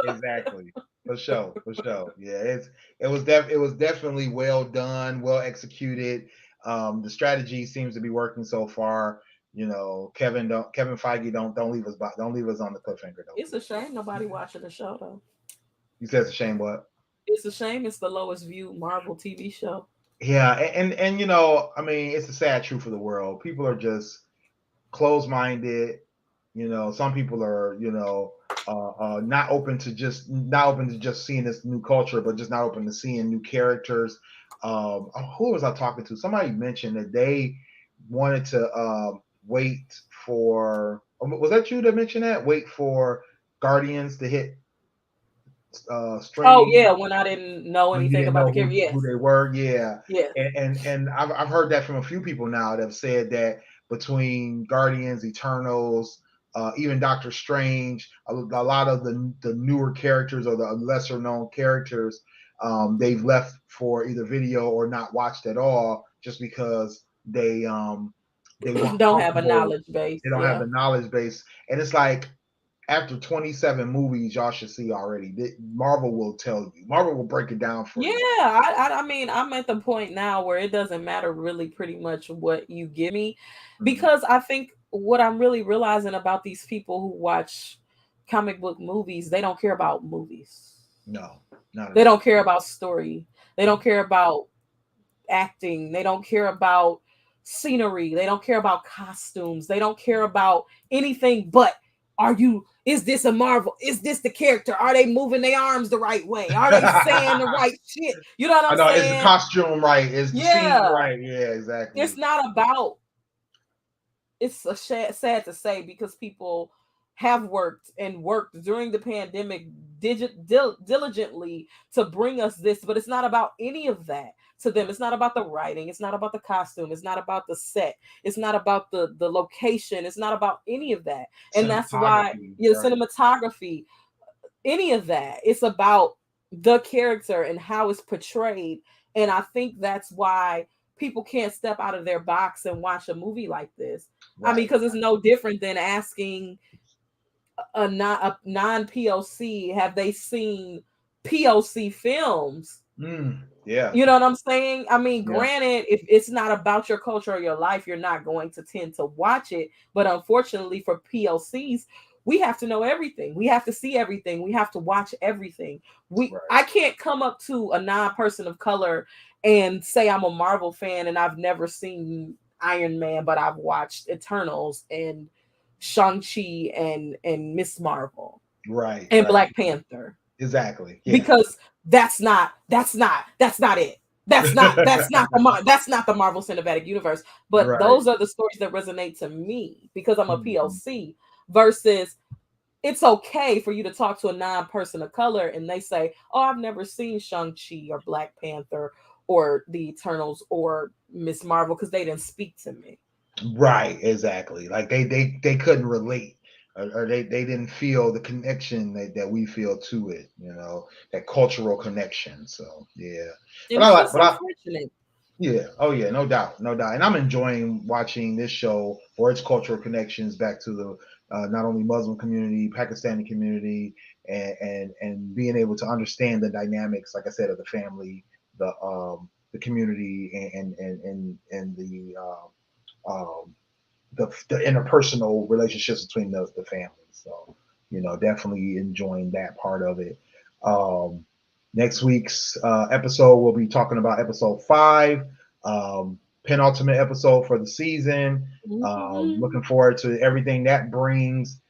Exactly. For sure, for sure. Yeah, it was definitely well done, well executed. The strategy seems to be working so far. Kevin Feige don't leave us don't leave us on the cliffhanger though, it's a please. shame nobody watching the show though. You said it's a shame what? It's a shame it's the lowest viewed Marvel TV show. Yeah, and I mean, it's a sad truth for the world. People are just closed minded. Some people are, not open to just seeing this new culture, but just not open to seeing new characters. Who was I talking to? Somebody mentioned that they wanted to wait for. Was that you that mentioned that? Wait for Guardians to hit Oh streaming yeah, when I didn't know when you anything didn't about know the character. who Yes, they were. Yeah, yes. and I've heard that from a few people now that have said that between Guardians, Eternals, even Doctor Strange, a lot of the newer characters or the lesser known characters, they've left for either video or not watched at all just because they weren't Don't have a comfortable. knowledge base. They don't have Yeah. the knowledge base, and it's like after 27 movies, y'all should see already. Marvel will tell you. Marvel will break it down for Yeah, you. I mean, I'm at the point now where it doesn't matter really pretty much what you give me Mhm. because I think what I'm really realizing about these people who watch comic book movies, they don't care about movies. No, not at They all. don't care about story. They don't care about acting. They don't care about scenery. They don't care about costumes. They don't care about anything but is this a Marvel? Is this the character? Are they moving their arms the right way? Are they saying the right shit? You know what I I'm know. Is the saying? costume right? Is the scene Yeah. right? Yeah, It's exactly. not about it's sad to say because people have worked and worked during the pandemic diligently to bring us this, but it's not about any of that to them. It's not about the writing, it's not about the costume, it's not about the set, it's not about the location, it's not about any of that. And that's why, Cinematography, you know, right? cinematography, any of that. It's about the character and how it's portrayed. And I think that's why people can't step out of their box and watch a movie like this. I mean, Right. because it's no different than asking a non POC, have they seen POC films? Yeah. You know what I'm saying? I mean, Yeah. granted, if it's not about your culture or your life, you're not going to tend to watch it. But unfortunately, for POCs, we have to know everything. We have to see everything. We have to watch everything. Right. I can't come up to a non-person of color and say I'm a Marvel fan and I've never seen Iron Man, but I've watched Eternals and Shang-Chi and Miss Marvel Right. and Right. Black Panther, Exactly. Yeah. because that's not it. That's not the Marvel Cinematic Universe. But Right. those are the stories that resonate to me because I'm a Mhm. POC. Versus, it's okay for you to talk to a non-person of color and they say, "Oh, I've never seen Shang-Chi or Black Panther or the Eternals or Miss Marvel because they didn't speak to me." Right, exactly. Like they couldn't relate, or they didn't feel the connection that we feel to it. That cultural connection. So yeah, And it's just but I unfortunate. yeah, oh yeah, no doubt, no doubt. And I'm enjoying watching this show for its cultural connections back to the not only Muslim community, Pakistani community, and being able to understand the dynamics, like I said, of the family, the community, and um, the interpersonal relationships between the families. So, definitely enjoying that part of it. Um, Next week's episode, we'll be talking about episode 5, penultimate episode for the season. Mhm. Looking forward to everything that brings.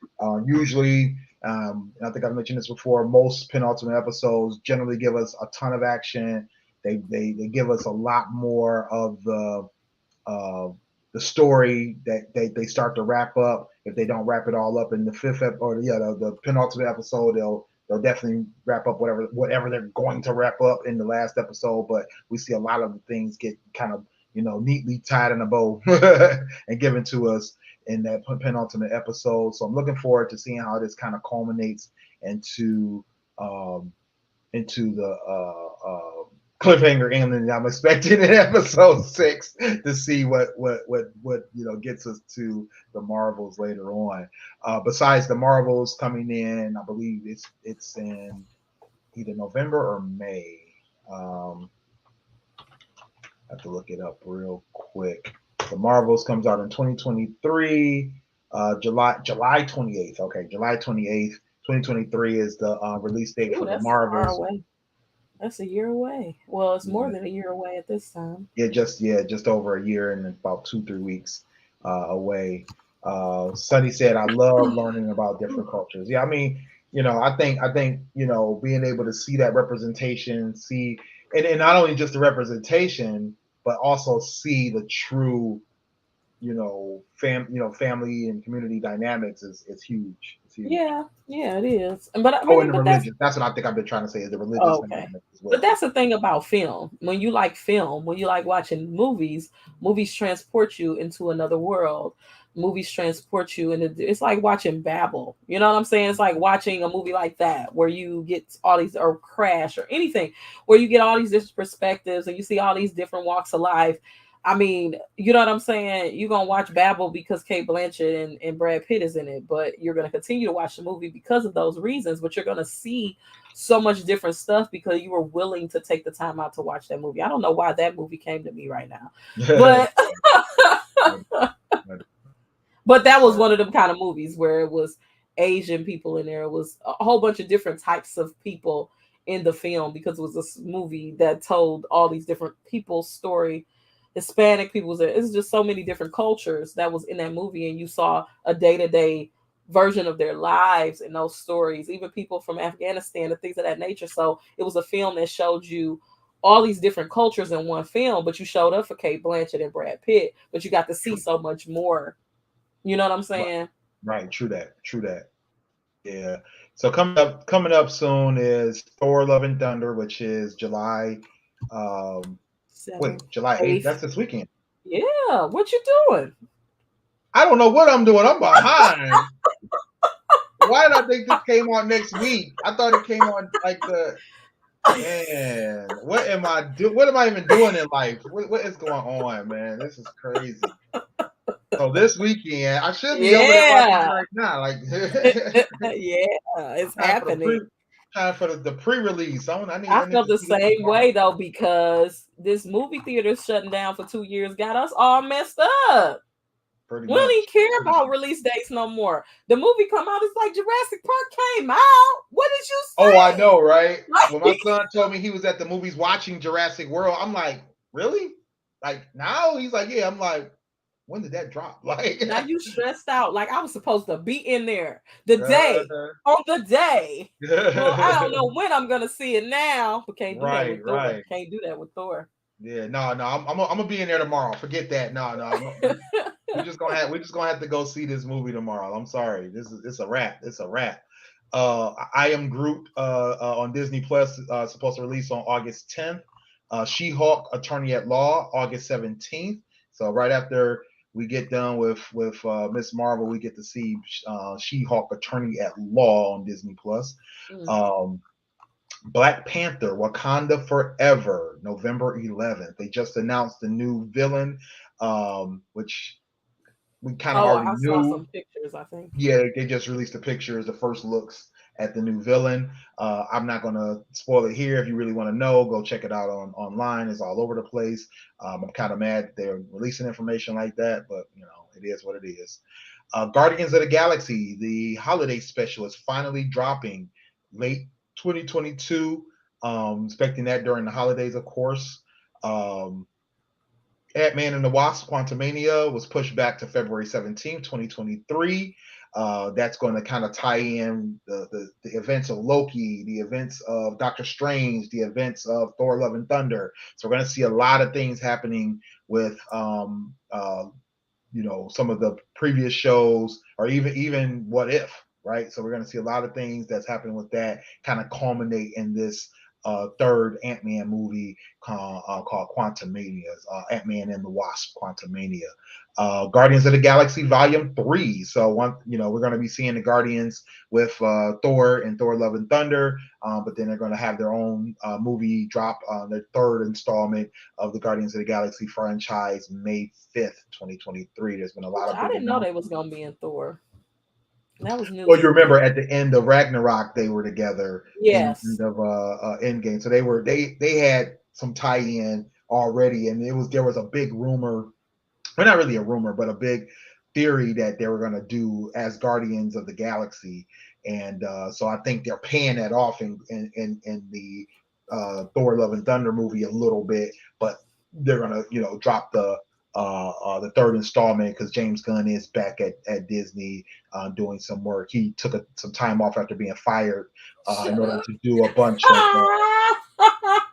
Usually, I think I've mentioned this before, most penultimate episodes generally give us a ton of action. They give us a lot more of uh, the story that they start to wrap up. If they don't wrap it all up in the or the penultimate episode, they'll definitely wrap up whatever they're going to wrap up in the last episode. But we see a lot of the things get kind of neatly tied in a bow and given to us in that penultimate episode. So I'm looking forward to seeing how this kind of culminates into um, the cliffhanger ending I'm expecting in episode 6 to see what gets us to the Marvels later on. Besides the Marvels coming in, I believe it's in either November or May. I have to look it up real quick. The Marvels comes out in 2023, July 28th. Okay, July 28th, 2023 is the release date Ooh, for the that's far Marvels. away. That's a year away. Well, it's more Yeah, than a year away at this time. just over a year and about 2-3 weeks away. Sunny said, "I love learning about different cultures." Yeah, I mean, I think being able to see that representation, see, and not only just the representation, but also see the true, family and community dynamics is huge. It's huge. Yeah, yeah, it is. But I Oh, and mean, the but that's religion. That's what I think I've been trying to say is the religious okay. dynamics as But well. that's the thing about film. When you like film, when you like watching movies, movies transport you into another world. Movies transport you into, it's like watching Babel. You know what I'm saying? It's like watching a movie like that where you get all these, or Crash or anything, where you get all these different perspectives and you see all these different walks of life. I mean, you know what I'm saying? You're gonna watch Babel because Kate Blanchett and Brad Pitt is in it, but you're gonna continue to watch the movie because of those reasons. But you're gonna see so much different stuff because you were willing to take the time out to watch that movie. I don't know why that movie came to me right now, but but that was one of them kind of movies where it was Asian people in there. It was a whole bunch of different types of people in the film because it was a movie that told all these different people's story. Hispanic people was there. It's just so many different cultures that was in that movie, and you saw a day to day version of their lives in those stories. Even people from Afghanistan and things of that nature. So it was a film that showed you all these different cultures in one film, but you showed up for Kate Blanchett and Brad Pitt, but you got to see True. so much more. You know what I'm Right. saying? Right. True that. True that. Yeah. So coming up soon is Thor: Love and Thunder, which is July. Um, Seventh, wait, July 8th. eighth. That's this weekend. Yeah, what you doing? I don't know what I'm doing. I'm behind. Why did I think this came on next week? I thought it came on like the man. What am I do? What am I even doing in life? What is going on, man? This is crazy. So this weekend, I should be over there watching it Yeah. right now. Like Yeah, it's time for the happening. the pre-release. I I need felt to the see this same tomorrow. way though because this movie theater shutting down for 2 years got us all messed up. Pretty We don't much. even care Pretty about much. release dates no more. The movie come out, it's like Jurassic Park came out. What did you Oh, I say? know, right? When my Like, son told me he was at the movies watching Jurassic World, I'm like, really? Like now? He's like, yeah. I'm like, when did that drop? Like, now you stressed out. Like I was supposed to be in there the day on the day. Well, I don't know when I'm gonna see it now, but can't do that right, with Thor. right. Can't do that with Thor. Yeah, no, no. I'm gonna be in there tomorrow. Forget that. No, no. We just gonna have to go see this movie tomorrow. I'm sorry. It's a wrap. It's a wrap. I Am Groot on Disney Plus supposed to release on August 10th. She-Hulk Attorney at Law August 17th. So right after we get done with Miss Marvel, we get to see She-Hulk Attorney at Law on Disney Plus. Mm. Um, Black Panther Wakanda Forever November 11th. They just announced the new villain, which we kind of Oh, already I saw knew. some pictures, I think. Yeah, they just released the pictures, the first looks at the new villain. I'm not gonna spoil it here. If you really want to know, go check it out online. It's all over the place. I'm kind of mad they're releasing information like that, but it is what it is. Guardians of the Galaxy, the holiday special, is finally dropping late 2022. Expecting that during the holidays, of course. Um, Ant-Man and the Wasp: Quantumania was pushed back to February 17th, 2023. That's going to kind of tie in the events of Loki, the events of Doctor Strange, the events of Thor: Love and Thunder. So we're going to see a lot of things happening with some of the previous shows, or even What If, right? So we're going to see a lot of things that's happening with that kind of culminate in this third Ant-Man movie called Quantumania, Ant-Man and the Wasp: Quantumania. Guardians of the Galaxy Volume 3. So we're going to be seeing the Guardians with Thor and Thor: Love and Thunder, but then they're going to have their own movie drop on their third installment of the Guardians of the Galaxy franchise May 5th, 2023. There's been a lot of I big didn't know they was announcements. gonna be in Thor. That was Well, news you to me. remember at the end of Ragnarok, they were together in the Yes. end of Endgame, so they had some tie-in already, and there was a big rumor, well, not really a rumor, but a big theory that they were going to do as Guardians of the Galaxy, and so I think they're paying that off in the Thor: Love and Thunder movie a little bit, but they're going to drop the third installment because James Gunn is back at Disney doing some work. He took some time off after being fired in Shut order up. to do a bunch of.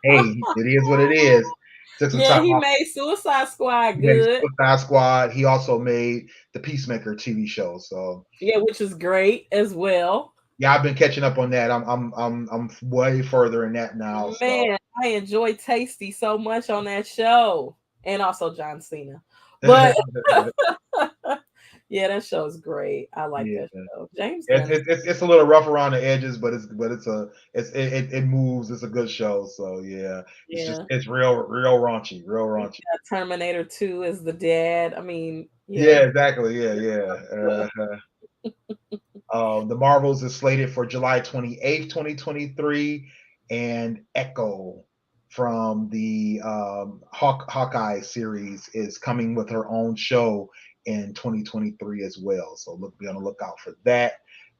Hey, it is what it is. Took some Yeah, time he off. made Suicide Squad He made good. Suicide Squad. He also made the Peacemaker TV show. So Yeah, which is great as well. yeah, I've been catching up on that. I'm way further in that now. So Man, I enjoy Tasty so much on that show. And also John Cena. But yeah, that show's great. I like yeah, that show. James it's, Gunn is it's it's it's a little rough around the edges, but it moves. It's a good show. So yeah, yeah. it's real raunchy, real Yeah, raunchy. Terminator 2 is the dad. I mean, yeah. Yeah, exactly. Yeah, yeah. The Marvels is slated for July 28th, 2023, and Echo from the Hawkeye series is coming with her own show in 2023 as well. So be on the lookout for that.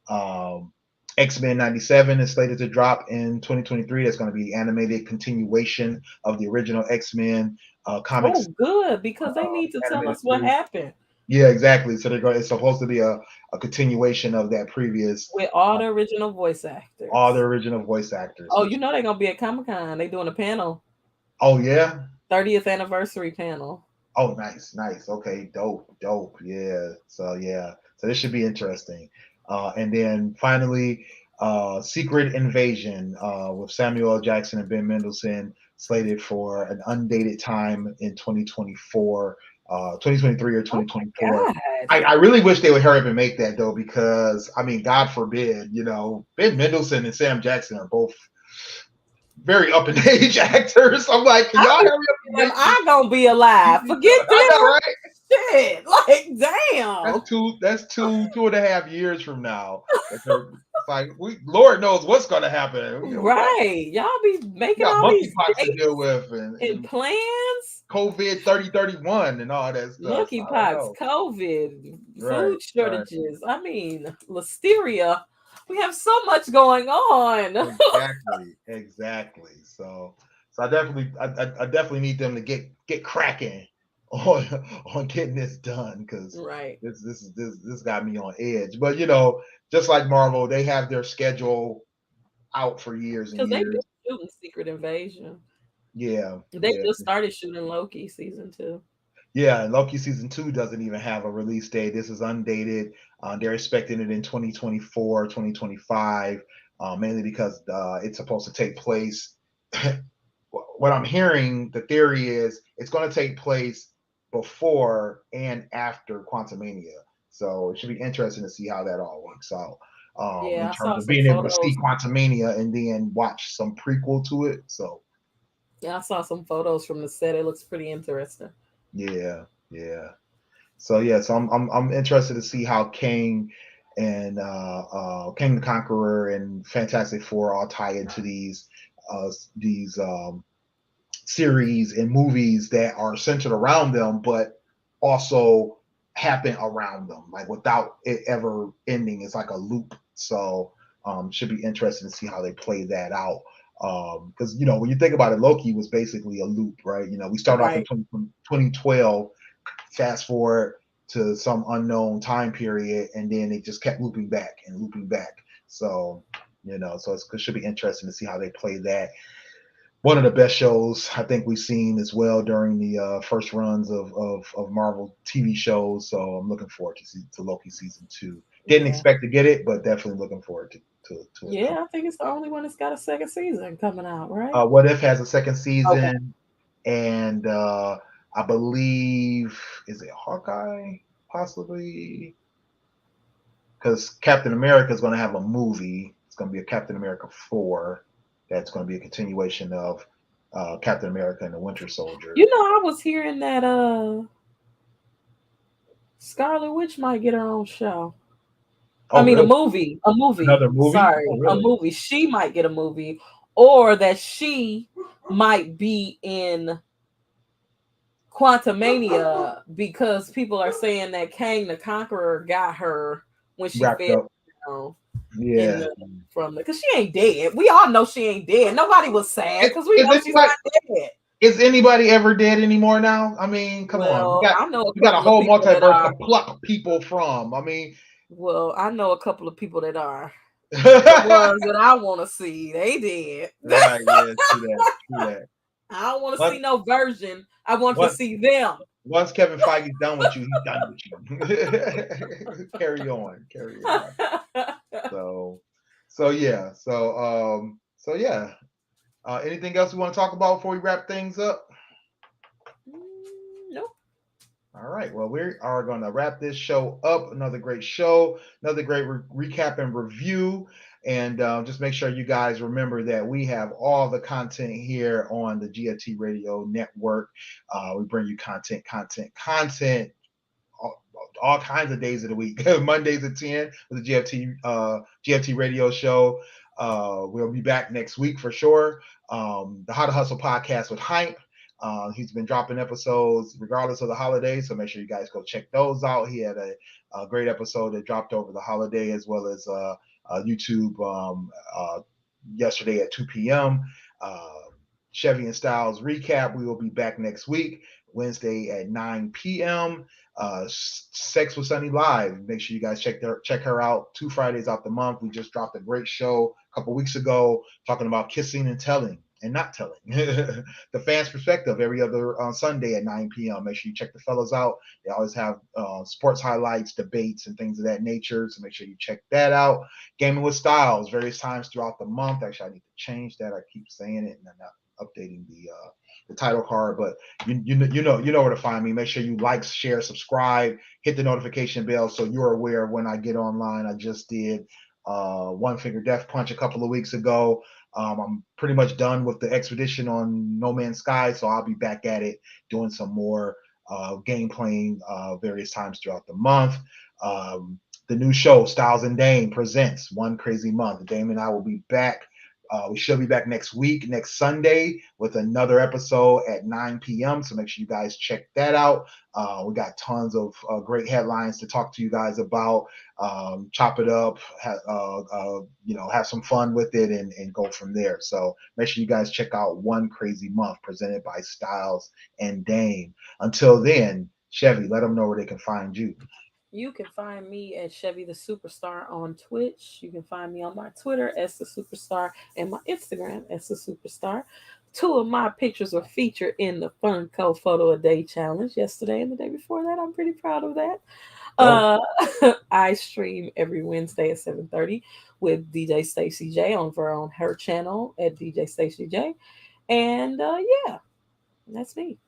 Um, X-Men 97 is slated to drop in 2023. That's going to be animated continuation of the original X-Men Oh, comics good, because they need to tell animated us what series. happened Yeah, exactly. So it's supposed to be a continuation of that previous, with all uh, the original voice all the actors. original voice actors. Oh, Which, you know they're gonna be at Comic Con. They doing a panel, oh yeah, 30th anniversary panel. oh nice, nice. Okay, dope, dope. Yeah. So this should be interesting. And then finally, Secret Invasion with Samuel L. Jackson and Ben Mendelsohn slated for an undated time in 2024, 2023 or Oh 2024. my God. I really wish they would hurry up and make that though, because I mean, God forbid, Ben Mendelsohn and Sam Jackson are both very up in age actors. I'm like, can I y'all be hurry up and them. make I gonna be alive. TV Forget shows? I know, them. right? Shit. Like, damn. That's two and a half years from now. It's like Lord knows what's gonna happen. Right. Y'all be We making got all these monkeypox to deal dates with and and plans. COVID 3031 and all that stuff. So I don't Monkeypox, know. COVID, Right, food right. shortages. I mean, listeria. We have so much going on. Exactly, exactly. So I definitely need them to get cracking on on getting this done, because Right. this got me on edge. But just like Marvel, they have their schedule out for years and Because they've been years. shooting Secret Invasion. Yeah, They yeah, just started shooting Loki season 2. yeah. And Loki season 2 doesn't even have a release date. This is undated. They're expecting it in 2024, 2025, mainly because it's supposed to take place. What I'm hearing, the theory is it's going to take place before and after Quantumania. So it should be interesting to see how that all works out, in Yeah, I terms saw of some being able to photos. see Quantumania and then watch some prequel to it. So Yeah, I saw some photos from the set. It looks pretty interesting. yeah, yeah. So I'm interested to see how Kang and Kang the Conqueror and Fantastic Four all tie into these series and movies that are centered around them, but also happen around them, like without it ever ending. It's like a loop. So should be interesting to see how they play that out. Because when you think about it, Loki was basically a loop, right? We start off in Right. 2012, fast forward to some unknown time period, and then it just kept looping back and looping back. So it should be interesting to see how they play that. One of the best shows I think we've seen as well during the first runs of Marvel TV shows. So I'm looking forward to Loki season 2. Didn't Yeah. expect to get it, but definitely looking forward to it Yeah, coming. I think it's the only one that's got a second season coming out, right? What If has a second Okay. season, and I believe, is it Hawkeye possibly, because Captain America is going to have a movie. It's going to be a Captain America 4. That's going to be a continuation of Captain America and the Winter Soldier. I was hearing that Scarlet Witch might get her own show. I Oh, mean, really? a movie. Another movie? Oh, Sorry, a really? movie. She might get a movie, or that she might be in Quantumania because people are saying that Kang the Conqueror got her when she Wrapped fell up. down in Yeah. the from the because she ain't dead. We all know she ain't dead. Nobody was sad Is, because we is know she's anybody not dead. is anybody ever dead anymore now? I mean, come on. We Well, got I know a we got a couple of whole people that multiverse to are. pluck people from. I mean, Well, I know a couple of people that are. The right? ones that I want to see, they did. Yeah, true that. True that. I don't want to Once see no version. I want to once see them. once Kevin Feige's done with you, he's done with you. Carry on, carry on. So, yeah. So yeah. Anything else we want to talk about before we wrap things up? Nope. All right. Well, we are going to wrap this show up. Another great show, another great recap and review. And just make sure you guys remember that we have all the content here on the GFT Radio Network. We bring you content all kinds of days of the week. Mondays at 10 with the GFT Radio Show. We'll be back next week for sure. The How to Hustle podcast with Hype. He's been dropping episodes regardless of the holidays, so make sure you guys go check those out. He had a great episode that dropped over the holiday, as well as YouTube yesterday at 2 p.m. Chevy and Stylez recap. We will be back next week, Wednesday at 9 p.m. Sex with Sunny live. Make sure you guys check her out 2 Fridays out the month. We just dropped a great show a couple weeks ago talking about kissing and telling. and not telling. The fans' perspective every other Sunday at 9 p.m. Make sure you check the fellas out. They always have sports highlights, debates, and things of that nature. So make sure you check that out. Gaming with Styles, various times throughout the month. Actually, I need to change that. I keep saying it and I'm not updating the title card, but you know where to find me. Make sure you like, share, subscribe, hit the notification bell so you're aware of when I get online. I just did One Finger Death Punch a couple of weeks ago. I'm pretty much done with the expedition on No Man's Sky, so I'll be back at it doing some more game playing various times throughout the month. The new show, Styles and Dame presents One Crazy Month. Dame and I will be back. We should be back next week, next Sunday, with another episode at 9 p.m. So make sure you guys check that out. We got tons of great headlines to talk to you guys about. Chop it up, have some fun with it, and go from there. So make sure you guys check out One Crazy Month, presented by Styles and Dame. Until then, Chevy, let them know where they can find you. You can find me at Chevy the Superstar on Twitch. You can find me on my Twitter as the Superstar and my Instagram as the Superstar. Two of my pictures were featured in the Funko Photo a Day Challenge yesterday and the day before that. I'm pretty proud of that. Dope. I stream every Wednesday at 7:30 with DJ Stacy J on her channel at DJ Stacy J. And yeah, that's me.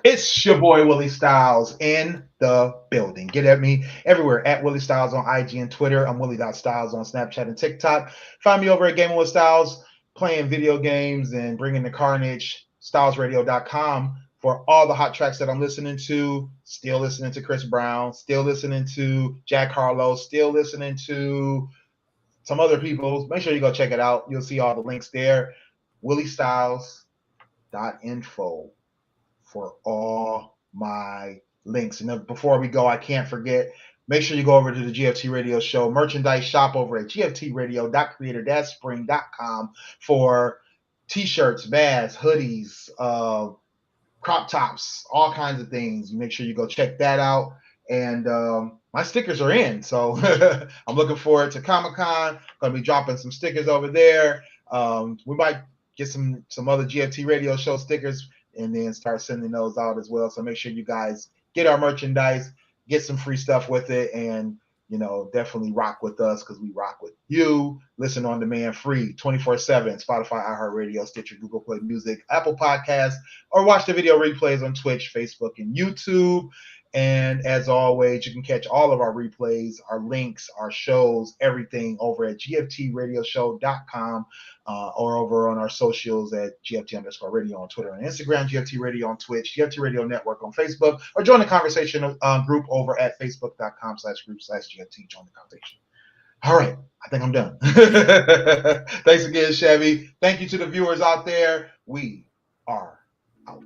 It's your boy Willie Styles in the building. Get at me everywhere at Willie Styles on IG and Twitter. I'm Willie.Styles on Snapchat and TikTok. Find me over at Gaming with Styles, playing video games and bringing the carnage. StylesRadio.com for all the hot tracks that I'm listening to. Still listening to Chris Brown. Still listening to Jack Harlow. Still listening to some other people. Make sure you go check it out. You'll see all the links there. WillieStyles.info for all my links. And then before we go, I can't forget, make sure you go over to the GFT Radio Show merchandise shop over at gftradio.creator-spring.com for t-shirts, bags, hoodies, crop tops, all kinds of things. Make sure you go check that out. And my stickers are in, so I'm looking forward to Comic-Con. Gonna be dropping some stickers over there. We might get some other GFT Radio Show stickers and then start sending those out as well. So make sure you guys get our merchandise, get some free stuff with it, and definitely rock with us because we rock with you. Listen on demand free 24/7, Spotify, iHeartRadio, Stitcher, Google Play Music, Apple Podcasts, or watch the video replays on Twitch, Facebook, and YouTube. And as always, you can catch all of our replays, our links, our shows, everything over at gftradioshow.com or over on our socials at GFT_radio on Twitter and Instagram, GFT Radio on Twitch, GFT Radio Network on Facebook, or join the conversation group over at facebook.com/group/GFT. Join the conversation. All right, I think I'm done. Thanks again, Chevy. Thank you to the viewers out there. We are out.